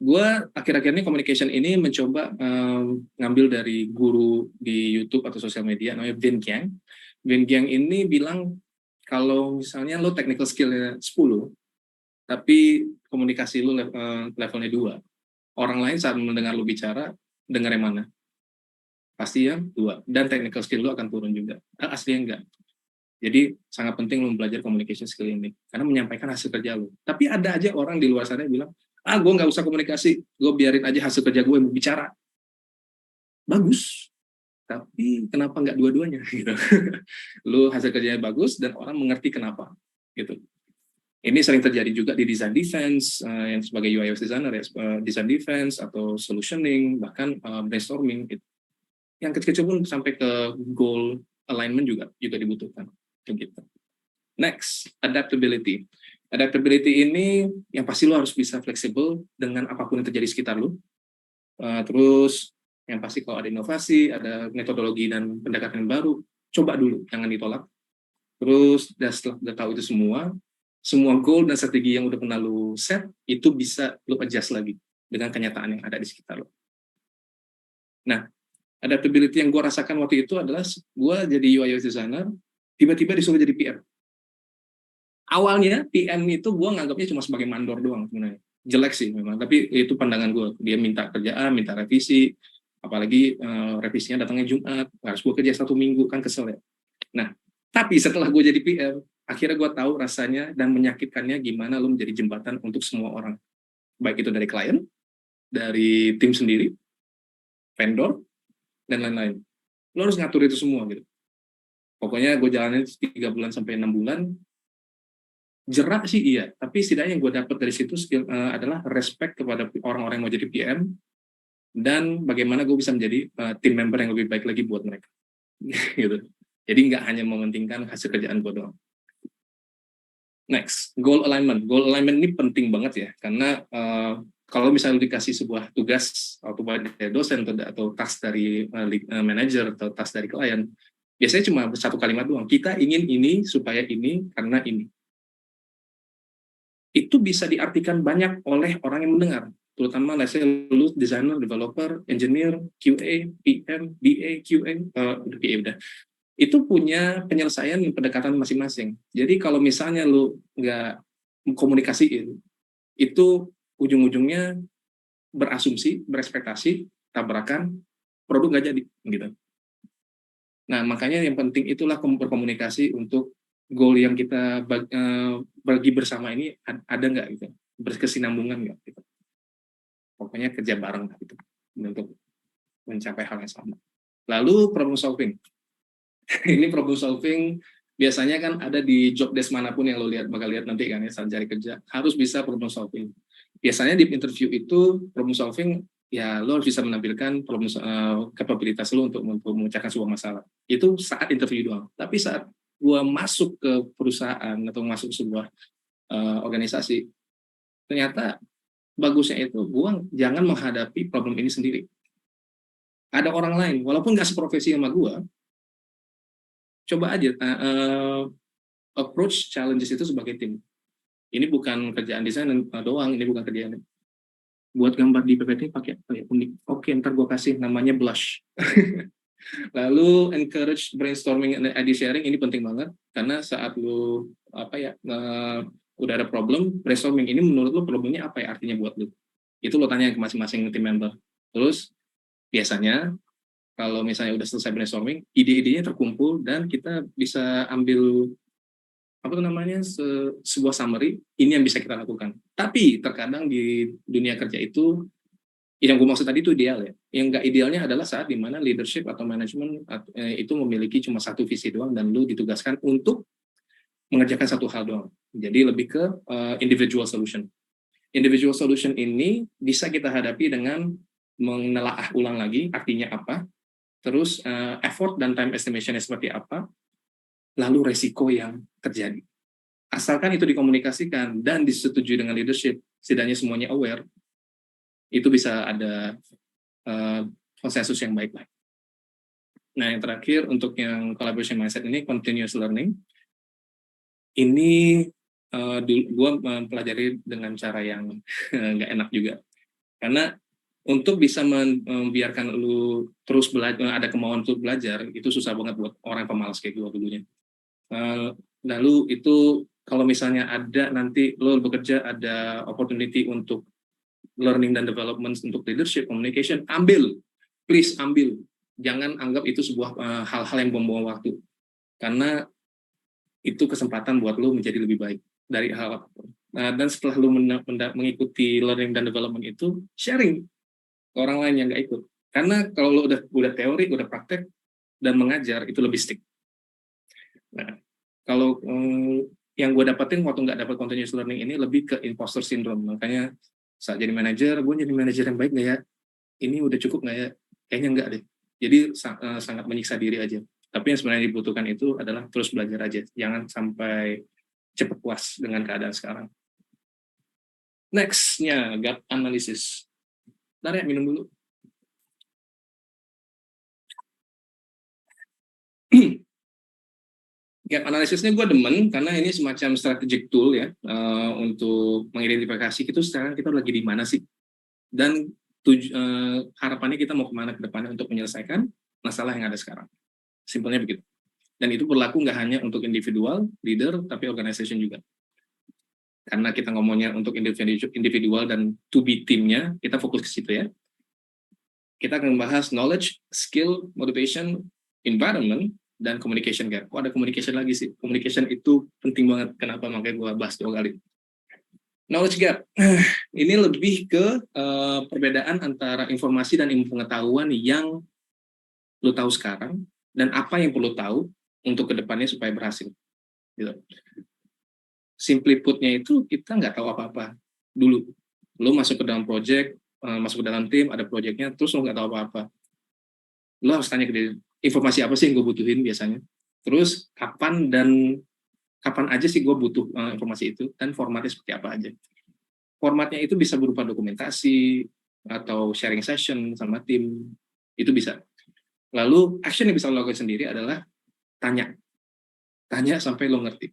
Gue akhir-akhir ini communication ini mencoba ngambil dari guru di YouTube atau sosial media namanya Vin Giang. Vin Giang ini bilang kalau misalnya lo technical skill-nya 10, tapi komunikasi lo levelnya 2, orang lain saat mendengar lo bicara, dengar yang mana? Pasti yang 2, dan technical skill lo akan turun juga. Aslinya enggak. Jadi sangat penting lo belajar communication skill ini, karena menyampaikan hasil kerja lo. Tapi ada aja orang di luar sana yang bilang, gue nggak usah komunikasi, gue biarin aja hasil kerja gue yang berbicara. Bagus, tapi kenapa nggak dua-duanya gitu? Lu hasil kerjanya bagus dan orang mengerti kenapa gitu. Ini sering terjadi juga di design defense yang sebagai UI designer ya, design defense atau solutioning, bahkan brainstorming gitu. Yang kecil-kecil pun sampai ke goal alignment juga dibutuhkan gitu. Next, adaptability. Adaptability ini yang pasti lo harus bisa fleksibel dengan apapun yang terjadi di sekitar lo. Terus yang pasti kalau ada inovasi, ada metodologi dan pendekatan yang baru, coba dulu, jangan ditolak. Terus setelah udah tahu itu semua goal dan strategi yang udah pernah lo set, itu bisa lo adjust lagi dengan kenyataan yang ada di sekitar lo. Nah, adaptability yang gue rasakan waktu itu adalah gue jadi UI designer, tiba-tiba disuruh jadi PM. Awalnya PM itu gue nganggapnya cuma sebagai mandor doang sebenarnya. Jelek sih memang, tapi itu pandangan gue. Dia minta kerjaan, minta revisi, apalagi revisinya datangnya Jumat, harus gue kerja 1 minggu, kan kesel ya. Nah, tapi setelah gue jadi PM, akhirnya gue tahu rasanya dan menyakitkannya gimana lo menjadi jembatan untuk semua orang. Baik itu dari klien, dari tim sendiri, vendor, dan lain-lain. Lo harus ngatur itu semua gitu. Pokoknya gue jalanin 3 bulan sampai 6 bulan, jerak sih iya, tapi setidaknya yang gue dapat dari situ adalah respect kepada orang-orang yang mau jadi PM dan bagaimana gue bisa menjadi tim member yang lebih baik lagi buat mereka. Gitu. Jadi nggak hanya mementingkan hasil kerjaan gue doang. Next, goal alignment. Goal alignment ini penting banget ya, karena kalau misalnya dikasih sebuah tugas atau dari dosen atau task dari manager atau task dari klien, biasanya cuma 1 kalimat doang. Kita ingin ini supaya ini karena ini. Itu bisa diartikan banyak oleh orang yang mendengar, terutama let's say lu designer, developer, engineer, QA, PM, BA, QA, PA udah. Itu punya penyelesaian pendekatan masing-masing. Jadi kalau misalnya lu nggak komunikasiin, itu ujung-ujungnya berasumsi, berekspektasi, tabrakan, produk nggak jadi gitu. Nah makanya yang penting itulah berkomunikasi untuk goal yang kita bagi bersama ini ada nggak gitu, berkesinambungan nggak gitu. Pokoknya kerja bareng gitu untuk mencapai hal yang sama. Lalu problem solving. Ini problem solving biasanya kan ada di job desk manapun yang lo bakal lihat nanti kan ya saat cari kerja, harus bisa problem solving. Biasanya di interview itu problem solving ya lo harus bisa menampilkan kapabilitas lo untuk memecahkan sebuah masalah. Itu saat interview doang. Tapi saat gua masuk ke perusahaan atau masuk sebuah organisasi, ternyata bagusnya itu gua jangan menghadapi problem ini sendiri. Ada orang lain, walaupun nggak seprofesi sama gua, coba aja approach challenges itu sebagai tim. Ini bukan kerjaan desain doang, ini bukan kerjaan. Buat gambar di PPT pakai apa ya, unik. Oke, ntar gue kasih namanya blush. Lalu encourage brainstorming and idea sharing, ini penting banget karena saat lu udah ada problem, brainstorming ini menurut lu problemnya apa ya artinya buat lu. Itu lo tanya ke masing-masing tim member. Terus biasanya kalau misalnya udah selesai brainstorming, ide-idenya terkumpul dan kita bisa ambil sebuah summary, ini yang bisa kita lakukan. Tapi terkadang di dunia kerja itu, yang gue maksud tadi itu ideal ya. Yang nggak idealnya adalah saat dimana leadership atau manajemen itu memiliki cuma satu visi doang dan lu ditugaskan untuk mengerjakan satu hal doang. Jadi lebih ke individual solution. Individual solution ini bisa kita hadapi dengan menelaah ulang lagi artinya apa, terus effort dan time estimation-nya seperti apa, lalu resiko yang terjadi. Asalkan itu dikomunikasikan dan disetujui dengan leadership, setidaknya semuanya aware, itu bisa ada konsensus yang baik-baik. Nah, yang terakhir untuk yang collaboration mindset ini, continuous learning. Ini gue mempelajari dengan cara yang nggak enak juga. Karena untuk bisa membiarkan lu terus belajar, ada kemauan untuk belajar, itu susah banget buat orang pemalas kayak gue dulunya. Lalu itu kalau misalnya ada nanti lo bekerja ada opportunity untuk learning dan development untuk leadership, communication, ambil, please ambil. Jangan anggap itu sebuah hal-hal yang membuang waktu, karena itu kesempatan buat lo menjadi lebih baik dari hal apapun. Dan setelah lo mengikuti learning dan development itu, sharing ke orang lain yang nggak ikut. Karena kalau lo udah teori, udah praktek dan mengajar, itu lebih stick. Nah, kalau yang gue dapetin waktu nggak dapat continuous learning ini lebih ke imposter syndrome. Makanya saat jadi manajer, gue jadi manajer yang baik nggak ya? Ini udah cukup nggak ya? Kayaknya nggak deh. Jadi sangat menyiksa diri aja. Tapi yang sebenarnya dibutuhkan itu adalah terus belajar aja. Jangan sampai cepat puas dengan keadaan sekarang. Next-nya, gap analysis. Bentar ya, minum dulu. Gap analisisnya gue demen karena ini semacam strategic tool ya untuk mengidentifikasi itu sekarang kita lagi di mana sih dan harapannya kita mau kemana ke depannya untuk menyelesaikan masalah yang ada sekarang. Simpelnya begitu. Dan itu berlaku nggak hanya untuk individual, leader, tapi organization juga. Karena kita ngomongnya untuk individual dan to be teamnya, kita fokus ke situ ya. Kita akan membahas knowledge, skill, motivation, environment, dan communication gap. Kok ada communication lagi sih? Communication itu penting banget. Kenapa? Makanya gue bahas 2 kali. Knowledge gap. Ini lebih ke perbedaan antara informasi dan ilmu pengetahuan yang lo tahu sekarang dan apa yang perlu tahu untuk kedepannya supaya berhasil. Gitu. Simply putnya itu kita nggak tahu apa-apa dulu. Lo masuk ke dalam project, masuk ke dalam tim, ada projectnya, terus lo nggak tahu apa-apa. Lo harus tanya ke dia, informasi apa sih yang gue butuhin biasanya, terus kapan aja sih gue butuh informasi itu, dan formatnya seperti apa aja. Formatnya itu bisa berupa dokumentasi atau sharing session sama tim, itu bisa. Lalu action yang bisa lo lakukan sendiri adalah tanya sampai lo ngerti.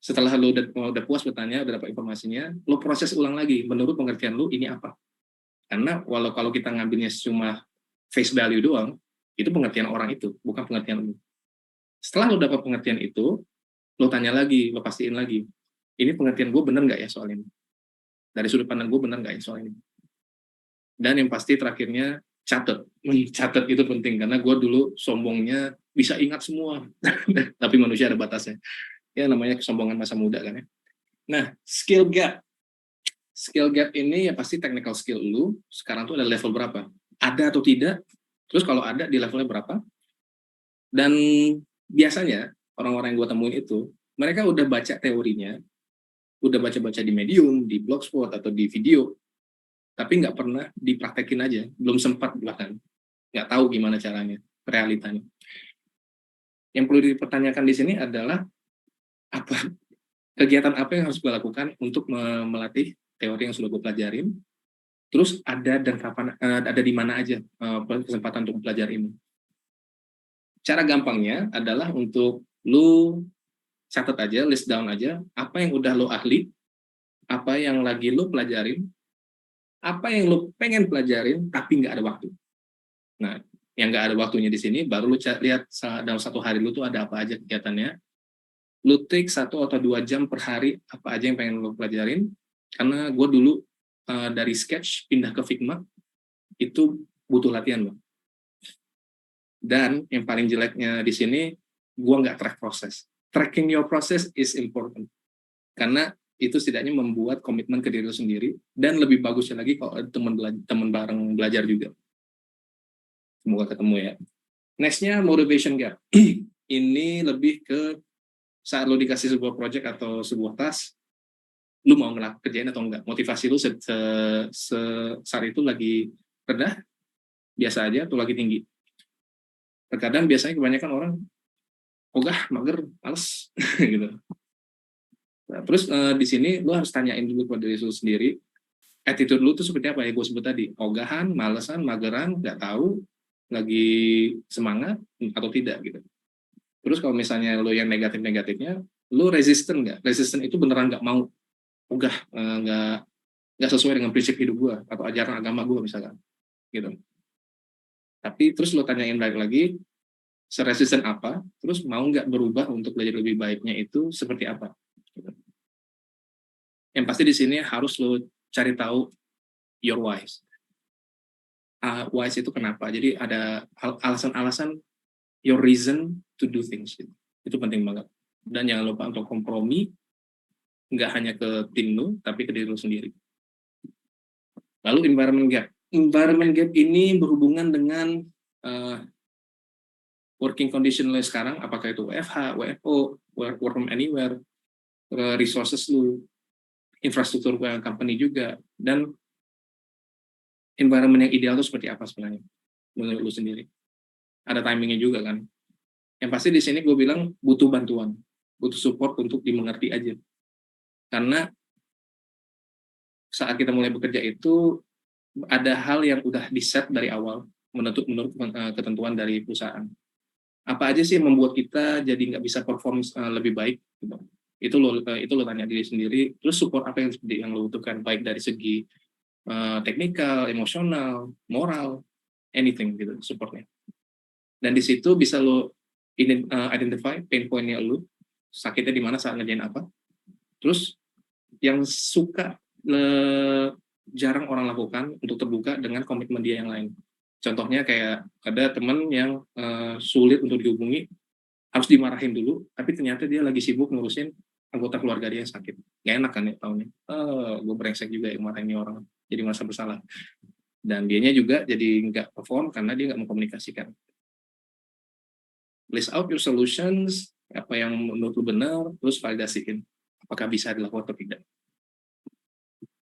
Setelah lo udah puas bertanya, udah dapat informasinya, lo proses ulang lagi menurut pengertian lo ini apa. Karena kalau kita ngambilnya cuma face value doang, itu pengertian orang itu, bukan pengertian lo. Setelah lo dapat pengertian itu, lo tanya lagi, lo pastiin lagi, ini pengertian gue bener nggak ya soal ini? Dari sudut pandang gue bener nggak ya soal ini? Dan yang pasti terakhirnya, catat itu penting, karena gue dulu sombongnya bisa ingat semua, tapi manusia ada batasnya. Ya namanya kesombongan masa muda kan ya. Nah, skill gap ini ya pasti technical skill lu, sekarang tuh ada level berapa? Ada atau tidak? Terus kalau ada di levelnya berapa? Dan biasanya orang-orang yang gue temuin itu, mereka udah baca teorinya, udah baca-baca di Medium, di Blogspot, atau di video, tapi nggak pernah dipraktekin aja, belum sempat bahkan, nggak tahu gimana caranya, realitanya. Yang perlu dipertanyakan di sini adalah kegiatan apa yang harus gue lakukan untuk melatih teori yang sudah gue pelajarin, terus ada dan kapan, ada di mana aja kesempatan untuk belajar ini. Cara gampangnya adalah untuk lu catat aja, list down aja, apa yang udah lo ahli, apa yang lagi lo pelajarin, apa yang lo pengen pelajarin, tapi nggak ada waktu. Nah, yang nggak ada waktunya di sini, baru lo lihat dalam satu hari lo tuh ada apa aja kegiatannya. Lo take 1 atau 2 jam per hari, apa aja yang pengen lo pelajarin. Karena gue dulu dari sketch pindah ke Figma, itu butuh latihan, Bang. Dan yang paling jeleknya di sini, gue nggak track proses. Tracking your process is important. Karena itu setidaknya membuat komitmen ke diri lo sendiri, dan lebih bagusnya lagi kalau ada teman bareng belajar juga. Semoga ketemu ya. Next-nya motivation gap. Ini lebih ke saat lo dikasih sebuah project atau sebuah task, lo mau kerjain atau enggak. Motivasi lo saat itu lagi rendah, biasa aja, atau lagi tinggi. Terkadang biasanya kebanyakan orang ogah, mager, males, gitu. Nah, terus di sini lo harus tanyain dulu pada diri lo sendiri, attitude lo tuh seperti apa ya, gue sebut tadi, ogahan, malesan, mageran, nggak tahu, lagi semangat atau tidak gitu. Terus kalau misalnya lo yang negatif-negatifnya, lo resisten nggak? Resisten itu beneran nggak mau, ogah, nggak sesuai dengan prinsip hidup gue atau ajaran agama gue misalkan, gitu. Tapi terus lo tanyain balik lagi, seresisten apa, terus mau nggak berubah untuk belajar lebih baiknya itu seperti apa. Yang pasti di sini harus lo cari tahu your whys. Whys itu kenapa, jadi ada alasan-alasan, your reason to do things. Itu penting banget. Dan jangan lupa untuk kompromi, nggak hanya ke tim lo, tapi ke diri lo sendiri. Lalu environment gap. Environment gap ini berhubungan dengan working condition lo sekarang, apakah itu WFH, WFO, work from anywhere, resources lo, infrastruktur company juga, dan environment yang ideal itu seperti apa sebenarnya menurut lo sendiri. Ada timingnya juga kan. Yang pasti di sini gue bilang butuh bantuan, butuh support untuk dimengerti aja. Karena saat kita mulai bekerja itu ada hal yang udah di-set dari awal menurut ketentuan dari perusahaan. Apa aja sih yang membuat kita jadi nggak bisa perform lebih baik? Gitu. Itu lo tanya diri sendiri. Terus support apa yang lo butuhkan, baik dari segi teknikal, emosional, moral, anything gitu supportnya. Dan di situ bisa lo identify pain point-nya lo, sakitnya di mana saat ngerjain apa. Terus yang jarang orang lakukan untuk terbuka dengan komitmen dia yang lain. Contohnya kayak ada teman yang sulit untuk dihubungi, harus dimarahin dulu, tapi ternyata dia lagi sibuk ngurusin anggota keluarga dia yang sakit. Gak enak kan ya tahunnya. Gue brengsek juga yang marahin orang, jadi merasa bersalah. Dan dianya juga jadi nggak perform karena dia nggak mengkomunikasikan. List out your solutions, apa yang menurut lu benar, terus validasiin apakah bisa dilakukan atau tidak.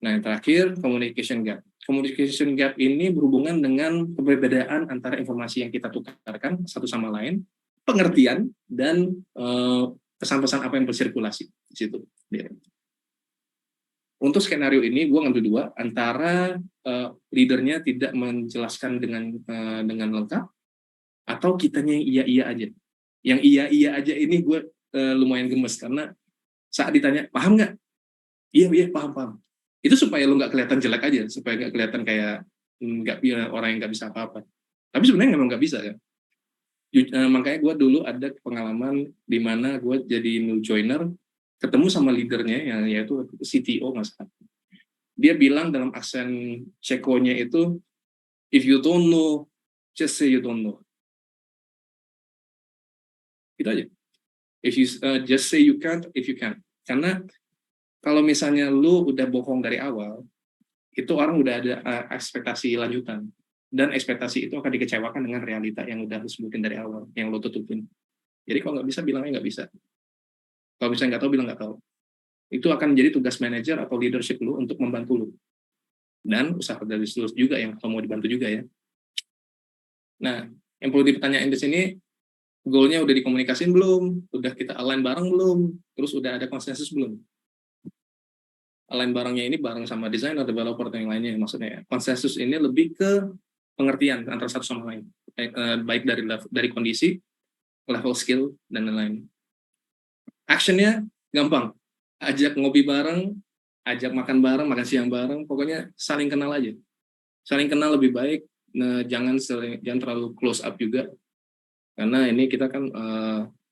Nah, yang terakhir, communication gap. Communication gap ini berhubungan dengan perbedaan antara informasi yang kita tukarkan satu sama lain, pengertian, dan pesan-pesan apa yang bersirkulasi di situ. Untuk skenario ini, gue ngambil 2, antara leadernya tidak menjelaskan dengan lengkap, atau kitanya yang iya-iya aja. Yang iya-iya aja ini gue lumayan gemes, karena saat ditanya, paham nggak? Iya, paham. Itu supaya lu nggak kelihatan jelek aja, supaya nggak kelihatan kayak orang yang nggak bisa apa-apa. Tapi sebenarnya memang nggak bisa ya. Makanya gue dulu ada pengalaman di mana gue jadi new joiner, ketemu sama leadernya yang yaitu CTO nggak salah. Dia bilang dalam aksen Cekonya itu, if you don't know, just say you don't know. Itu aja. If you just say you can't, if you can. Karena kalau misalnya lu udah bohong dari awal, itu orang udah ada ekspektasi lanjutan. Dan ekspektasi itu akan dikecewakan dengan realita yang udah lu sebutin dari awal, yang lu tutupin. Jadi kalau nggak bisa, bilangnya nggak bisa. Kalau misalnya nggak tahu, bilang nggak tahu. Itu akan menjadi tugas manajer atau leadership lu untuk membantu lu. Dan usaha dari seluruh juga yang kalau mau dibantu juga ya. Nah, yang perlu dipertanyain di sini, goalnya udah dikomunikasiin belum? Udah kita align bareng belum? Terus udah ada konsensus belum? Align barengnya ini bareng sama designer, developer, dan yang lainnya. Maksudnya konsensus ini lebih ke pengertian antara satu sama lain. Baik dari kondisi, level skill, dan lain-lain. Actionnya gampang. Ajak ngopi bareng, ajak makan bareng, makan siang bareng, pokoknya saling kenal aja. Saling kenal lebih baik, jangan terlalu close up juga, karena ini kita kan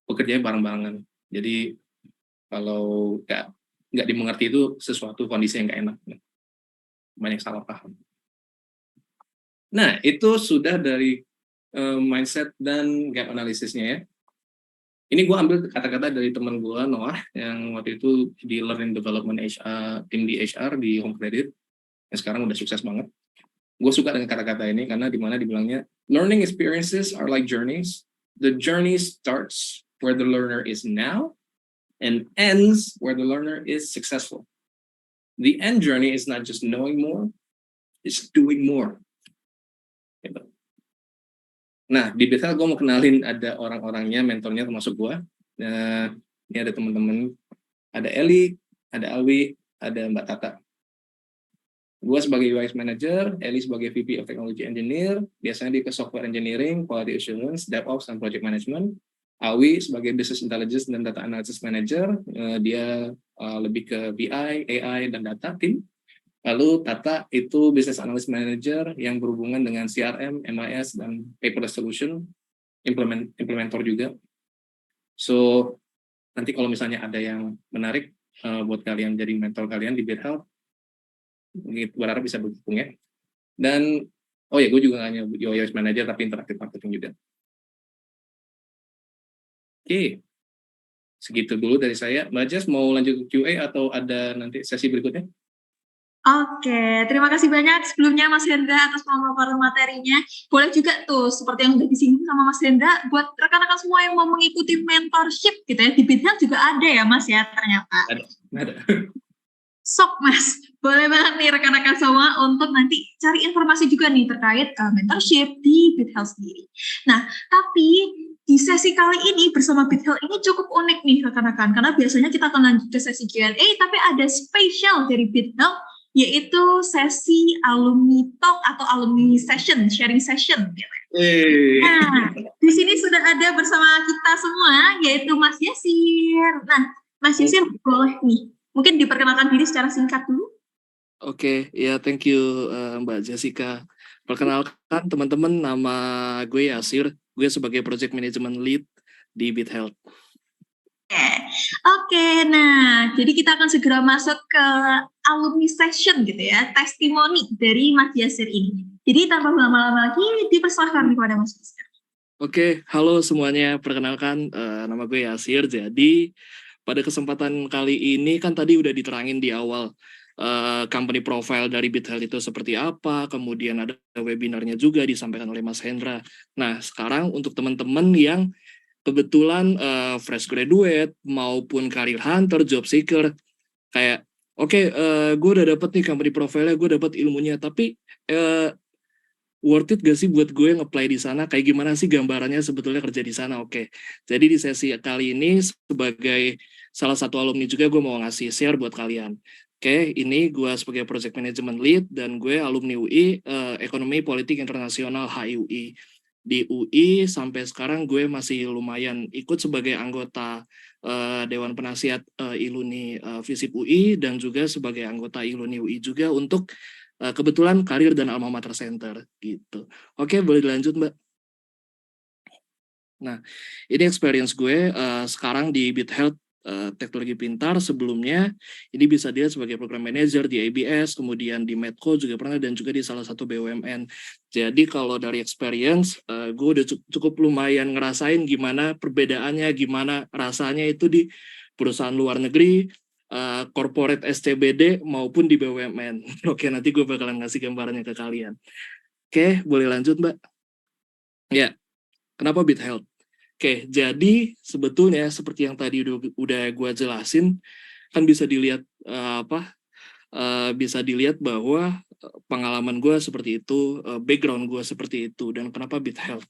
bekerjanya bareng-barengan. Jadi kalau nggak dimengerti itu sesuatu kondisi yang nggak enak, banyak salah paham. Nah, itu sudah dari mindset dan gap analisisnya ya. Ini gue ambil kata-kata dari teman gue, Noah, yang waktu itu di Learning Development HR, tim di HR di Home Credit, yang sekarang udah sukses banget. Gue suka dengan kata-kata ini karena dimana dibilangnya, learning experiences are like journeys. The journey starts where the learner is now and ends where the learner is successful. The end journey is not just knowing more, it's doing more. Gitu. Nah, di Bethel gue mau kenalin ada orang-orangnya, mentornya termasuk gue. Ini ada teman-teman, ada Eli, ada Alwi, ada Mbak Tata. Gue sebagai UX Manager, Eli sebagai VP of Technology Engineer, biasanya dia ke Software Engineering, Quality Assurance, DevOps, dan Project Management. Alwi sebagai Business Intelligence dan Data Analysis Manager, dia lebih ke BI, AI, dan Data Team. Lalu Tata itu Business Analyst Manager yang berhubungan dengan CRM, MIS, dan Paperless Solution, implementer juga. So, nanti kalau misalnya ada yang menarik buat kalian jadi mentor kalian di Bethel, berharap bisa bergabung ya. Dan, oh ya, gue juga nggak hanya UX Manager, tapi interaktif marketing juga. Oke, segitu dulu dari saya. Mbak Jas mau lanjut ke QA atau ada nanti sesi berikutnya? Oke, terima kasih banyak sebelumnya Mas Hendra atas pemaparan materinya. Boleh juga tuh, seperti yang udah disinggung sama Mas Hendra, buat rekan-rekan semua yang mau mengikuti mentorship gitu ya, di Bethel juga ada ya Mas ya ternyata. Ada. Sok Mas, boleh banget nih rekan-rekan semua untuk nanti cari informasi juga nih terkait mentorship di Bethel sendiri. Nah, tapi di sesi kali ini bersama Bethel ini cukup unik nih rekan-rekan, karena biasanya kita akan lanjut ke sesi Q&A, tapi ada spesial dari Bethel, yaitu sesi alumni talk atau alumni session, sharing session. Nah, di sini sudah ada bersama kita semua, yaitu Mas Yasir. Nah, Mas Yasir boleh nih, mungkin diperkenalkan diri secara singkat dulu. Oke, ya thank you Mbak Jessica. Perkenalkan teman-teman, nama gue Yasir, gue sebagai Project Management Lead di Bethel. Oke, nah jadi kita akan segera masuk ke alumni session gitu ya, testimoni dari Mas Yasir ini. Jadi tanpa lama-lama lagi, dipersilahkan kepada Mas Yasir. Oke, halo semuanya, perkenalkan nama gue Yasir. Jadi pada kesempatan kali ini kan tadi udah diterangin di awal company profile dari Bethel itu seperti apa, kemudian ada webinarnya juga disampaikan oleh Mas Hendra. Nah sekarang untuk teman-teman yang kebetulan fresh graduate maupun career hunter, job seeker, kayak gue udah dapet nih company profile-nya, gue dapet ilmunya, tapi worth it gak sih buat gue nge-apply di sana? Kayak gimana sih gambarannya sebetulnya kerja di sana? Oke, jadi di sesi kali ini sebagai salah satu alumni juga gue mau ngasih share buat kalian. Oke, ini gue sebagai Project Management Lead dan gue alumni UI Ekonomi Politik Internasional HIUI. Di UI sampai sekarang gue masih lumayan ikut sebagai anggota Dewan Penasihat Iluni Visip UI dan juga sebagai anggota Iluni UI juga untuk kebetulan karir dan alma mater center gitu. Oke, boleh dilanjut Mbak. Nah, ini experience gue sekarang di Bethel Teknologi Pintar. Sebelumnya ini bisa dilihat sebagai program manager di ABS, kemudian di Medco juga pernah, dan juga di salah satu BUMN. Jadi kalau dari experience, gue udah cukup lumayan ngerasain gimana perbedaannya, gimana rasanya itu di perusahaan luar negeri, corporate SCBD maupun di BUMN. Oke, nanti gue bakalan ngasih gambarannya ke kalian. Oke, boleh lanjut Mbak? Ya, kenapa Bethel? Oke, jadi sebetulnya seperti yang tadi udah gue jelasin, kan bisa dilihat bisa dilihat bahwa pengalaman gue seperti itu, background gue seperti itu, dan kenapa BitHealth.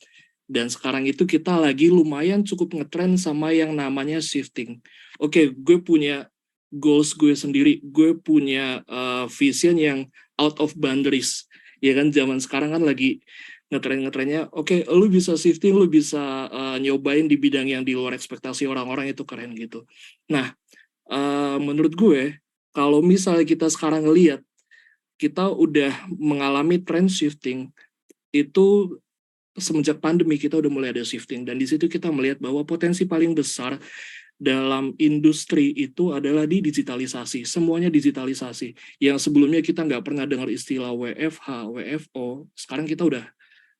Dan sekarang itu kita lagi lumayan cukup ngetrend sama yang namanya shifting. Oke, gue punya goals gue sendiri, gue punya vision yang out of boundaries. Ya kan, zaman sekarang kan lagi ngetren-ngetrennya, oke, lu bisa shifting, lu bisa nyobain di bidang yang di luar ekspektasi orang-orang, itu keren gitu. Nah, menurut gue, kalau misalnya kita sekarang ngelihat, kita udah mengalami trend shifting, itu semenjak pandemi kita udah mulai ada shifting, dan di situ kita melihat bahwa potensi paling besar dalam industri itu adalah di digitalisasi, semuanya digitalisasi. Yang sebelumnya kita nggak pernah dengar istilah WFH, WFO, sekarang kita udah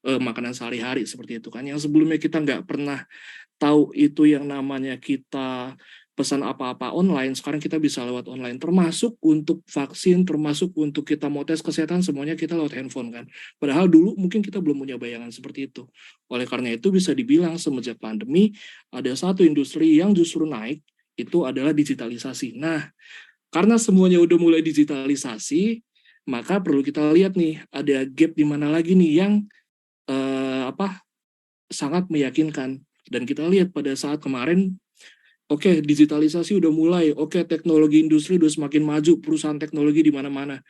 makanan sehari-hari seperti itu kan. Yang sebelumnya kita nggak pernah tahu itu yang namanya kita pesan apa-apa online, sekarang kita bisa lewat online, termasuk untuk vaksin, termasuk untuk kita mau tes kesehatan, semuanya kita lewat handphone kan. Padahal dulu mungkin kita belum punya bayangan seperti itu. Oleh karena itu bisa dibilang semenjak pandemi, ada satu industri yang justru naik, itu adalah digitalisasi. Nah, karena semuanya udah mulai digitalisasi, maka perlu kita lihat nih, ada gap di mana lagi nih yang sangat meyakinkan. Dan kita lihat pada saat kemarin, oke, digitalisasi udah mulai, oke, teknologi industri udah semakin maju, perusahaan teknologi di mana-mana.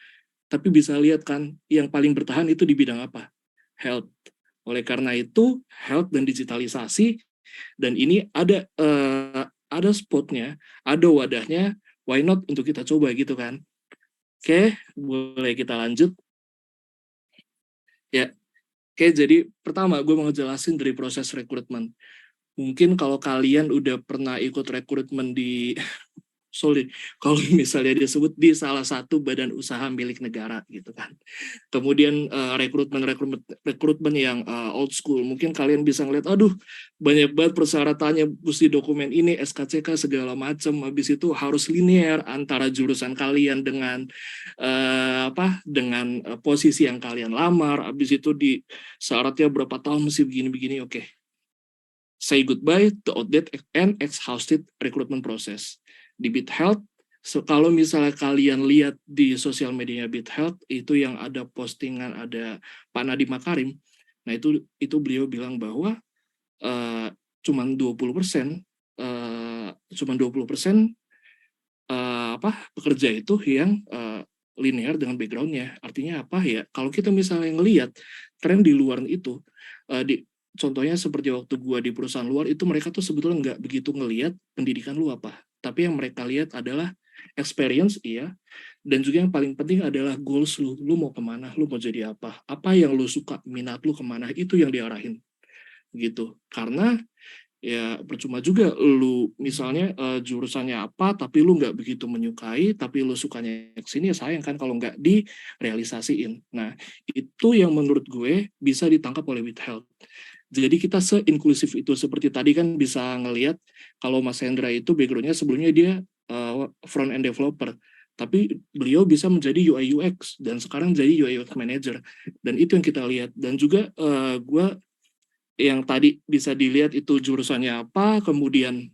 Tapi bisa lihat kan, yang paling bertahan itu di bidang apa? Health. Oleh karena itu, health dan digitalisasi, dan ini ada spotnya, ada wadahnya, why not untuk kita coba gitu kan? Oke, boleh kita lanjut. Ya, oke, jadi pertama gue mau ngejelasin dari proses rekrutmen. Mungkin kalau kalian udah pernah ikut rekrutmen di kalau misalnya disebut di salah satu badan usaha milik negara gitu kan. Kemudian rekrutmen yang old school, mungkin kalian bisa ngeliat, aduh banyak banget persyaratannya, mesti dokumen ini, SKCK segala macam. Habis itu harus linear antara jurusan kalian dengan posisi yang kalian lamar. Habis itu di syaratnya berapa tahun mesti begini-begini. Oke. Say goodbye to outdated and exhausted recruitment process. Di BitHealth, kalau misalnya kalian lihat di sosial medianya BitHealth, itu yang ada postingan ada Pak Nadiem Makarim, nah itu beliau bilang bahwa cuman 20% pekerja itu yang linear dengan background-nya. Artinya apa ya? Kalau kita misalnya ngelihat tren di luar itu, contohnya seperti waktu gua di perusahaan luar, itu mereka tuh sebetulnya nggak begitu ngelihat pendidikan lu apa. Tapi yang mereka lihat adalah experience, iya. Dan juga yang paling penting adalah goals lu. Lu mau kemana? Lu mau jadi apa? Apa yang lu suka? Minat lu kemana? Itu yang diarahin. Gitu. Karena ya percuma juga lu misalnya jurusannya apa, tapi lu nggak begitu menyukai, tapi lu sukanya ke sini, ya sayang kan kalau nggak direalisasiin. Nah, itu yang menurut gue bisa ditangkap oleh BitHealth. Jadi kita se-inklusif itu, seperti tadi kan bisa ngelihat kalau Mas Hendra itu background-nya sebelumnya dia front-end developer, tapi beliau bisa menjadi UI UX dan sekarang jadi UI UX manager, dan itu yang kita lihat. Dan juga gue yang tadi bisa dilihat itu jurusannya apa, kemudian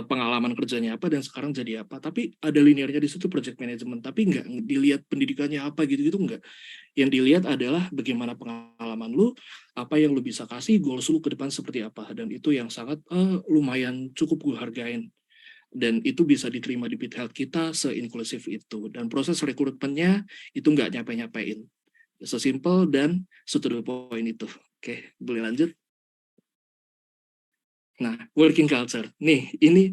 pengalaman kerjanya apa, dan sekarang jadi apa. Tapi ada linearnya di situ, project management, tapi nggak dilihat pendidikannya apa gitu-gitu, nggak. Yang dilihat adalah bagaimana pengalaman lu, apa yang lu bisa kasih, goals lu ke depan seperti apa, dan itu yang sangat lumayan cukup gue hargain. Dan itu bisa diterima di BitHealth, kita se-inklusif itu. Dan proses rekrutmennya itu nggak nyampe-nyampein. Sesimpel dan to the point itu. Oke, boleh lanjut. Nah, working culture. Nih, ini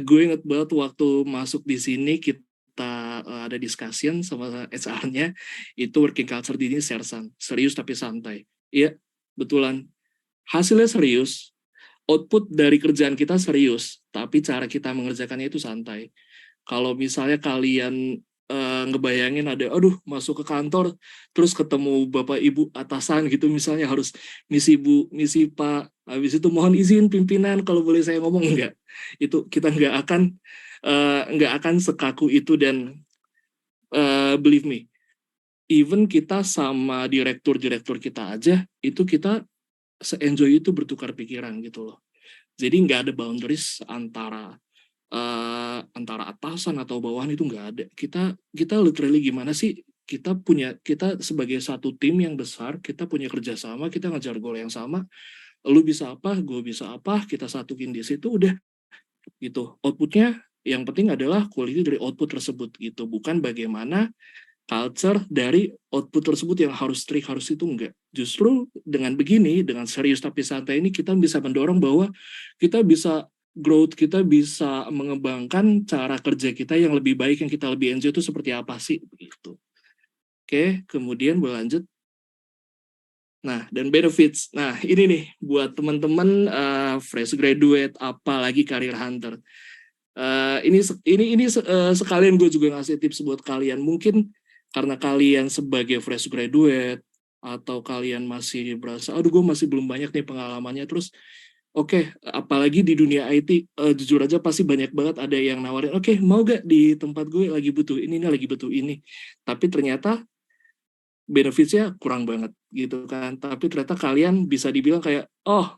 gue inget banget waktu masuk di sini kita ada discussion sama HR-nya, itu working culture di ini serius tapi santai. Iya, betulan. Hasilnya serius, output dari kerjaan kita serius, tapi cara kita mengerjakannya itu santai. Kalau misalnya kalian ngebayangin ada, aduh masuk ke kantor, terus ketemu bapak ibu atasan gitu, misalnya harus misi bu, misi pak, habis itu mohon izin pimpinan kalau boleh saya ngomong, enggak. Itu kita nggak akan sekaku itu. Dan believe me, even kita sama direktur kita aja, itu kita se-enjoy itu bertukar pikiran gitu loh. Jadi nggak ada boundaries antara atasan atau bawahan, itu nggak ada. Kita literally gimana sih, kita sebagai satu tim yang besar, kita punya kerjasama, kita ngejar goal yang sama, lu bisa apa, gue bisa apa, kita satuin di situ, udah gitu. Outputnya yang penting adalah quality dari output tersebut gitu, bukan bagaimana culture dari output tersebut yang harus strict, harus itu, enggak. Justru dengan begini, dengan serius tapi santai ini, kita bisa mendorong bahwa kita bisa growth, kita bisa mengembangkan cara kerja kita yang lebih baik, yang kita lebih enjoy itu seperti apa sih begitu. Oke, kemudian berlanjut. Nah, dan benefits. Nah, ini nih buat teman-teman fresh graduate, apalagi career hunter. Ini sekalian gue juga ngasih tips buat kalian. Mungkin karena kalian sebagai fresh graduate atau kalian masih berasa, aduh gue masih belum banyak nih pengalamannya. Terus, oke, apalagi di dunia IT, jujur aja pasti banyak banget ada yang nawarin, oke, mau gak di tempat gue lagi butuh ini lagi butuh ini. Tapi ternyata benefitsnya kurang banget gitu kan. Tapi ternyata kalian bisa dibilang kayak, oh,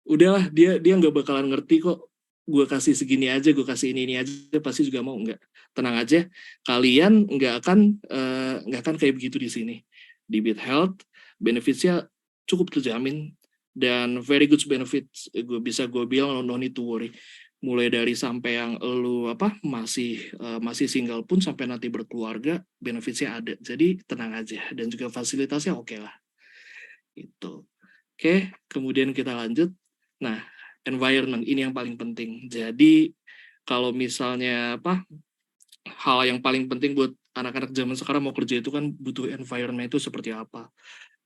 udahlah, dia nggak bakalan ngerti kok, gue kasih segini aja, gue kasih ini aja, pasti juga mau. Enggak, tenang aja, kalian nggak akan kayak begitu di sini. Di Bit Health benefitsnya cukup terjamin dan very good benefits. Gue bilang no need to worry. Mulai dari sampai yang lu masih single pun sampai nanti berkeluarga, benefitsnya ada. Jadi tenang aja, dan juga fasilitasnya oke lah. Itu. Oke, kemudian kita lanjut. Nah, environment ini yang paling penting. Jadi kalau misalnya hal yang paling penting buat anak-anak zaman sekarang mau kerja itu kan butuh environment itu seperti apa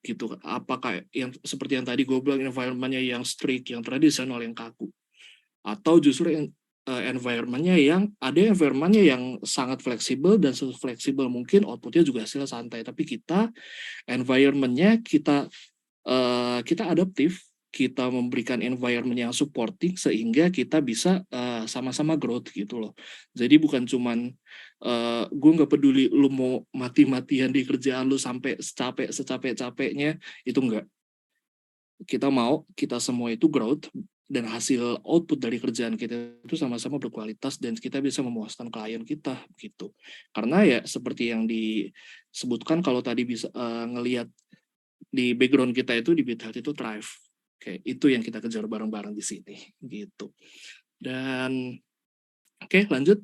gitu. Apakah yang seperti yang tadi gue bilang, environment-nya yang strict, yang tradisional, yang kaku, atau justru environment-nya yang sangat fleksibel, dan fleksibel mungkin output-nya juga hasil santai, tapi environment-nya kita adaptif, kita memberikan environment yang supporting sehingga kita bisa sama-sama growth gitu loh. Jadi bukan cuman gue nggak peduli lu mau mati-matian di kerjaan lu sampai secapek-capeknya, itu enggak. Kita semua itu growth, dan hasil output dari kerjaan kita itu sama-sama berkualitas, dan kita bisa memuaskan klien kita gitu. Karena ya seperti yang disebutkan, kalau tadi bisa ngelihat di background kita itu di Bit Health itu thrive. Oke, itu yang kita kejar bareng-bareng di sini gitu. Dan oke, lanjut.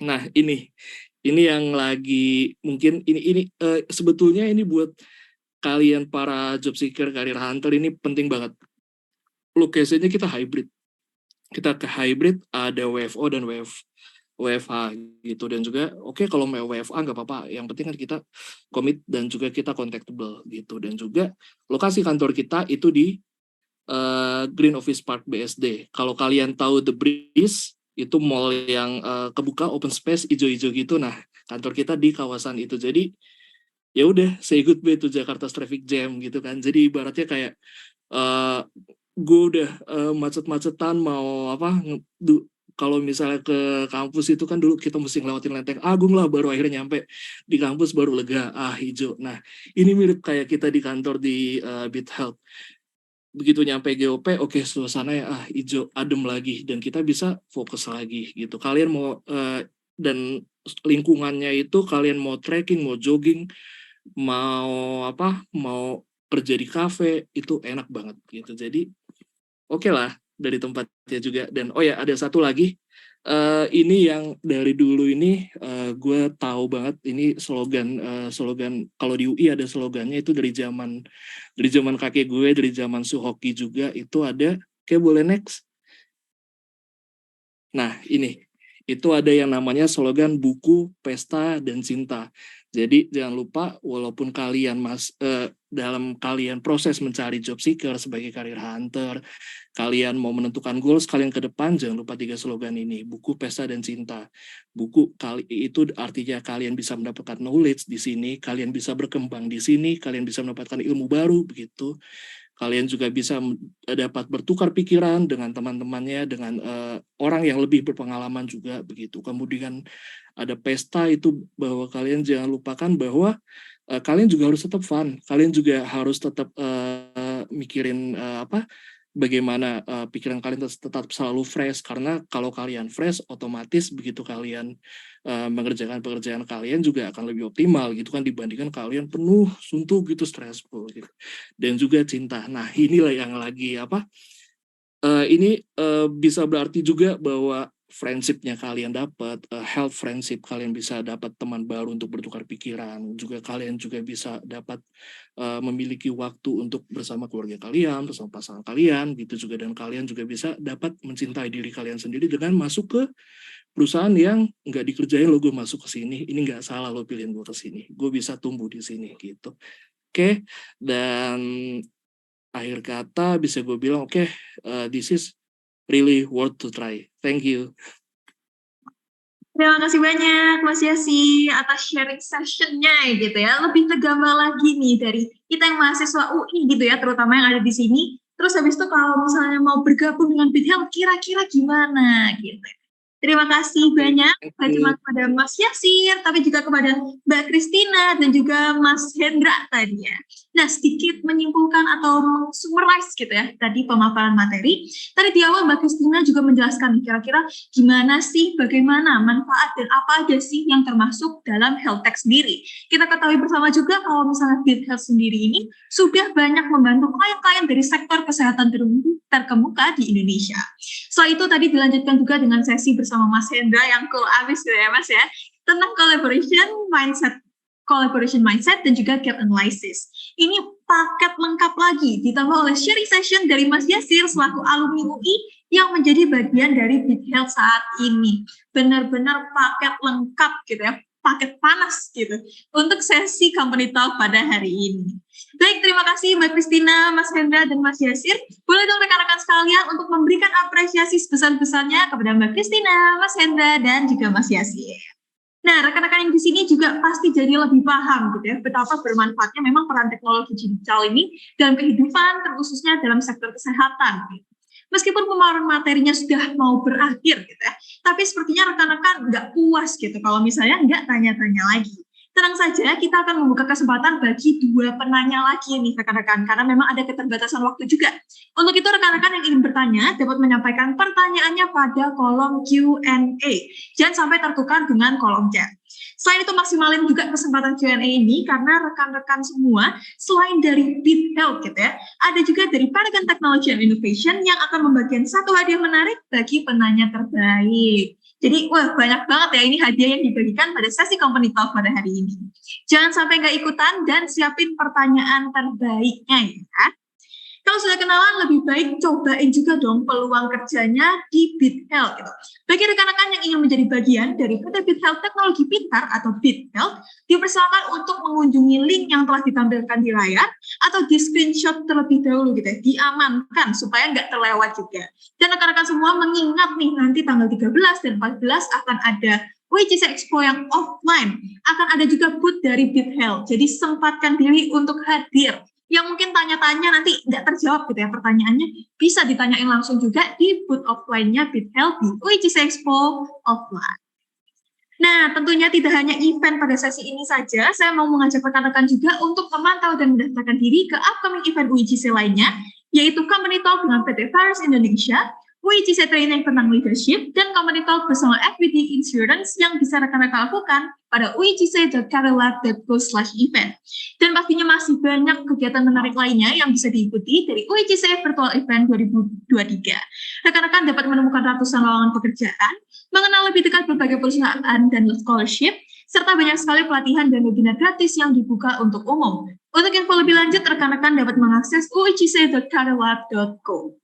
Nah, ini yang lagi mungkin ini sebetulnya ini buat kalian para job seeker, career hunter, ini penting banget. Lokasinya kita hybrid. Kita ke hybrid, ada WFO dan WFH gitu. Dan juga kalau mau WFA nggak apa-apa, yang penting kan kita commit dan juga kita contactable gitu. Dan juga lokasi kantor kita itu di Green Office Park BSD. Kalau kalian tahu The Breeze, itu mall yang kebuka open space hijau-hijau gitu. Nah, kantor kita di kawasan itu. Jadi ya udah, say goodbye to Jakarta traffic jam gitu kan. Jadi ibaratnya kayak gue udah macet-macetan mau kalau misalnya ke kampus itu kan dulu kita mesti ngelewatin Lenteng Agung lah, baru akhirnya nyampe di kampus baru lega, hijau. Nah, ini mirip kayak kita di kantor di Bit Health. Begitu nyampe GOP, oke, suasananya hijau, adem lagi, dan kita bisa fokus lagi gitu. Kalian mau dan lingkungannya itu kalian mau trekking, mau jogging, mau kerja di kafe, itu enak banget gitu. Jadi oke lah dari tempatnya juga. Dan ada satu lagi, ini yang dari dulu ini gue tahu banget, ini slogan kalau di UI ada slogannya itu dari zaman kakek gue, dari zaman Suhoki juga itu ada. Oke, boleh next. Nah, itu ada yang namanya slogan buku, pesta, dan cinta. Jadi jangan lupa, walaupun kalian dalam kalian proses mencari job seeker sebagai career hunter, kalian mau menentukan goals kalian ke depan, jangan lupa 3 slogan ini: buku, pesta, dan cinta. Buku itu artinya kalian bisa mendapatkan knowledge di sini, kalian bisa berkembang di sini, kalian bisa mendapatkan ilmu baru begitu. Kalian juga bisa dapat bertukar pikiran dengan teman-temannya, dengan orang yang lebih berpengalaman juga begitu. Kemudian ada pesta, itu bahwa kalian jangan lupakan bahwa kalian juga harus tetap fun, kalian juga harus tetap mikirin bagaimana pikiran kalian tetap selalu fresh, karena kalau kalian fresh, otomatis begitu kalian mengerjakan pekerjaan kalian juga akan lebih optimal gitu kan, dibandingkan kalian penuh suntuk gitu, stressful gitu. Dan juga cinta. Nah, inilah yang lagi ini bisa berarti juga bahwa friendship-nya kalian dapat, health friendship, kalian bisa dapat teman baru untuk bertukar pikiran, juga kalian juga bisa dapat memiliki waktu untuk bersama keluarga kalian, bersama pasangan kalian, gitu juga, dan kalian juga bisa dapat mencintai diri kalian sendiri dengan masuk ke perusahaan yang nggak dikerjain lo, gue masuk ke sini, ini nggak salah lo pilihin gue ke sini, gue bisa tumbuh di sini, gitu. Oke, dan akhir kata bisa gue bilang, this is really worth to try. Thank you. Terima kasih banyak Mas Yasi atas sharing session-nya gitu ya. Lebih tergambar lagi nih dari kita yang mahasiswa UI gitu ya, terutama yang ada di sini. Terus habis itu kalau misalnya mau bergabung dengan BitHealth, kira-kira gimana gitu. Terima kasih banyak, bukan cuma kepada Mas Yasir, tapi juga kepada Mbak Christina dan juga Mas Hendra tadi ya. Nah, sedikit menyimpulkan atau summarize gitu ya, tadi pemaparan materi. Tadi di awal Mbak Christina juga menjelaskan kira-kira gimana sih, bagaimana manfaat dan apa aja sih yang termasuk dalam health tech sendiri. Kita ketahui bersama juga kalau misalnya BitHealth sendiri ini sudah banyak membantu klien-klien dari sektor kesehatan terkemuka di Indonesia. Setelah itu tadi dilanjutkan juga dengan sesi bersama Mas Hendra yang cool abis gitu ya Mas ya, tentang collaboration mindset dan juga gap analysis. Ini paket lengkap lagi ditambah oleh sharing session dari Mas Yasir selaku alumni UI yang menjadi bagian dari BitHealth saat ini. Benar-benar paket lengkap gitu ya, paket panas gitu untuk sesi Company Talk pada hari ini. Baik, terima kasih Mbak Christina, Mas Hendra, dan Mas Yasir. Boleh dong rekan-rekan sekalian untuk memberikan apresiasi sebesar-besarnya kepada Mbak Christina, Mas Hendra, dan juga Mas Yasir. Nah, rekan-rekan yang di sini juga pasti jadi lebih paham gitu ya, betapa bermanfaatnya memang peran teknologi digital ini dalam kehidupan, terkhususnya dalam sektor kesehatan. Meskipun pemaparan materinya sudah mau berakhir gitu ya, tapi sepertinya rekan-rekan nggak puas gitu kalau misalnya nggak tanya-tanya lagi. Tenang saja, kita akan membuka kesempatan bagi 2 penanya lagi nih rekan-rekan, karena memang ada keterbatasan waktu juga. Untuk itu rekan-rekan yang ingin bertanya dapat menyampaikan pertanyaannya pada kolom Q&A. Jangan sampai tertukar dengan kolom chat. Selain itu maksimalin juga kesempatan Q&A ini karena rekan-rekan semua selain dari BitHealth gitu ya, ada juga dari Panagon Technology and Innovation yang akan membagikan 1 hadiah menarik bagi penanya terbaik. Jadi, wah banyak banget ya ini hadiah yang dibagikan pada sesi Company Talk pada hari ini. Jangan sampai nggak ikutan dan siapin pertanyaan terbaiknya ya. Kalau sudah kenalan, lebih baik cobain juga dong peluang kerjanya di BitHealth. Gitu. Bagi rekan-rekan yang ingin menjadi bagian dari PT BitHealth Teknologi Pintar atau BitHealth, dipersilakan untuk mengunjungi link yang telah ditampilkan di layar atau di screenshot terlebih dahulu gitu ya, diamankan supaya nggak terlewat juga. Dan rekan-rekan semua mengingat nih nanti tanggal 13 dan 14 akan ada WICC Expo yang offline, akan ada juga booth dari BitHealth. Jadi sempatkan diri untuk hadir. Yang mungkin tanya-tanya nanti nggak terjawab gitu ya pertanyaannya, bisa ditanyain langsung juga di booth offline-nya BitHealth di WICC Expo offline. Nah, tentunya tidak hanya event pada sesi ini saja, saya mau mengajak rekan-rekan juga untuk memantau dan mendaftarkan diri ke upcoming event WICC lainnya, yaitu Company Talk dengan PT Fares Indonesia, WICC Training tentang Leadership, dan Company Talk bersama FBD Insurance yang bisa rekan-rekan lakukan pada wicc.carelab.co/event. Dan pastinya masih banyak kegiatan menarik lainnya yang bisa diikuti dari WICC Virtual Event 2023. Rekan-rekan dapat menemukan ratusan lowongan pekerjaan, mengenal lebih dekat berbagai perusahaan dan scholarship, serta banyak sekali pelatihan dan webinar gratis yang dibuka untuk umum. Untuk info lebih lanjut, rekan-rekan dapat mengakses wicc.carelab.co.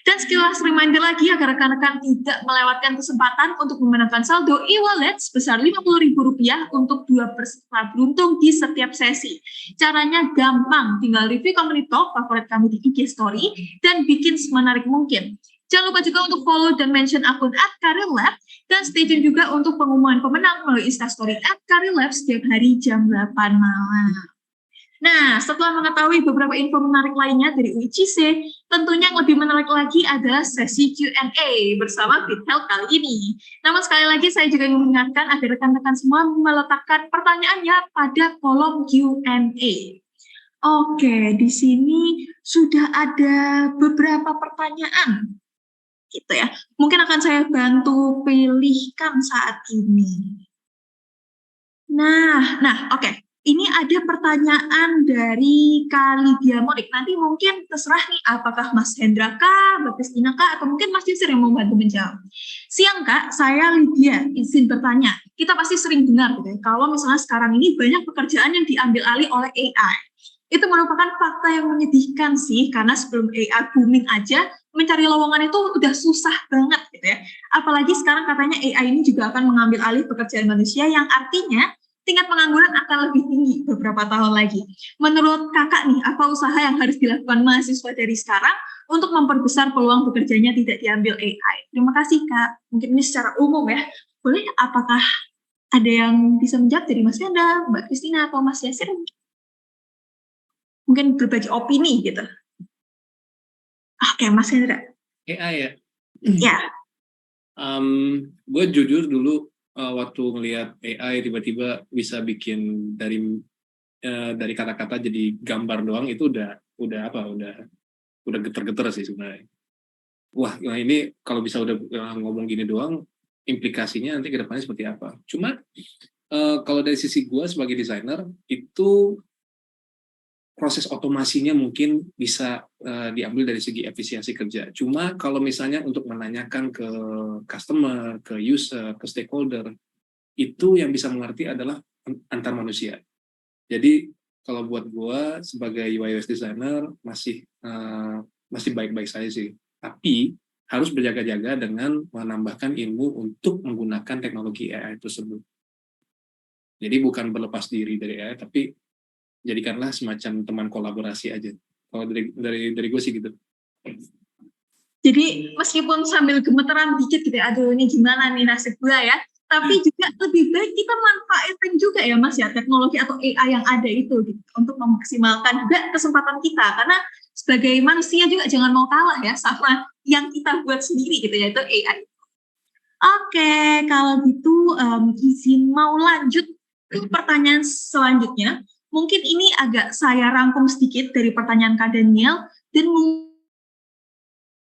Dan sekilas reminder lagi agar rekan-rekan tidak melewatkan kesempatan untuk memenangkan saldo e-wallet sebesar Rp50.000 untuk 2 peserta beruntung di setiap sesi. Caranya gampang, tinggal review Company Talk favorit kamu di IG Story dan bikin semenarik mungkin. Jangan lupa juga untuk follow dan mention akun @careerlab dan stay tune juga untuk pengumuman pemenang melalui Instastory @careerlab setiap hari jam 8 malam. Nah, setelah mengetahui beberapa info menarik lainnya dari UICC, tentunya yang lebih menarik lagi adalah sesi Q&A bersama BitHealth kali ini. Namun sekali lagi saya juga ingin mengingatkan agar rekan-rekan semua meletakkan pertanyaannya pada kolom Q&A. Oke, di sini sudah ada beberapa pertanyaan, gitu ya. Mungkin akan saya bantu pilihkan saat ini. Nah, oke. Ini ada pertanyaan dari Kak Lydia Monik. Nanti mungkin terserah nih, apakah Mas Hendra kah, Mbak Kristina kah, atau mungkin Mas Yusir yang membantu menjawab. Siang Kak, saya Lydia, izin bertanya. Kita pasti sering dengar gitu ya, kalau misalnya sekarang ini banyak pekerjaan yang diambil alih oleh AI. Itu merupakan fakta yang menyedihkan sih, karena sebelum AI booming aja, mencari lowongan itu udah susah banget gitu ya. Apalagi sekarang katanya AI ini juga akan mengambil alih pekerjaan manusia, yang artinya tingkat pengangguran akan lebih tinggi beberapa tahun lagi. Menurut kakak nih, apa usaha yang harus dilakukan mahasiswa dari sekarang untuk memperbesar peluang bekerjanya tidak diambil AI? Terima kasih Kak. Mungkin ini secara umum ya. Boleh apakah ada yang bisa menjawab dari Mas Hendra, Mbak Kristina, atau Mas Yasir? Mungkin berbagi opini gitu. Oke, Mas Hendra. AI ya? Ya. Gue jujur dulu waktu melihat AI tiba-tiba bisa bikin dari kata-kata jadi gambar doang, itu udah geter-geter sih sebenarnya. Wah, nah ini kalau bisa udah ngomong gini doang, implikasinya nanti ke depannya seperti apa. Cuma kalau dari sisi gue sebagai desainer, itu proses otomasinya mungkin bisa diambil dari segi efisiensi kerja. Cuma kalau misalnya untuk menanyakan ke customer, ke user, ke stakeholder, itu yang bisa mengerti adalah antar manusia. Jadi kalau buat gue sebagai UI UX designer masih baik-baik saja sih. Tapi harus berjaga-jaga dengan menambahkan ilmu untuk menggunakan teknologi AI tersebut. Jadi bukan berlepas diri dari AI, tapi jadikanlah semacam teman kolaborasi aja. Kalau dari gue sih gitu. Jadi meskipun sambil gemeteran dikit gitu ya, aduh ini gimana nih nasib gue ya, tapi juga lebih baik kita manfaatin juga ya Mas ya, teknologi atau AI yang ada itu gitu, untuk memaksimalkan juga kesempatan kita. Karena sebagai manusia juga jangan mau kalah ya sama yang kita buat sendiri gitu ya, itu AI. Oke, kalau gitu izin mau lanjut ke pertanyaan selanjutnya. Mungkin ini agak saya rangkum sedikit dari pertanyaan Kak Daniel, dan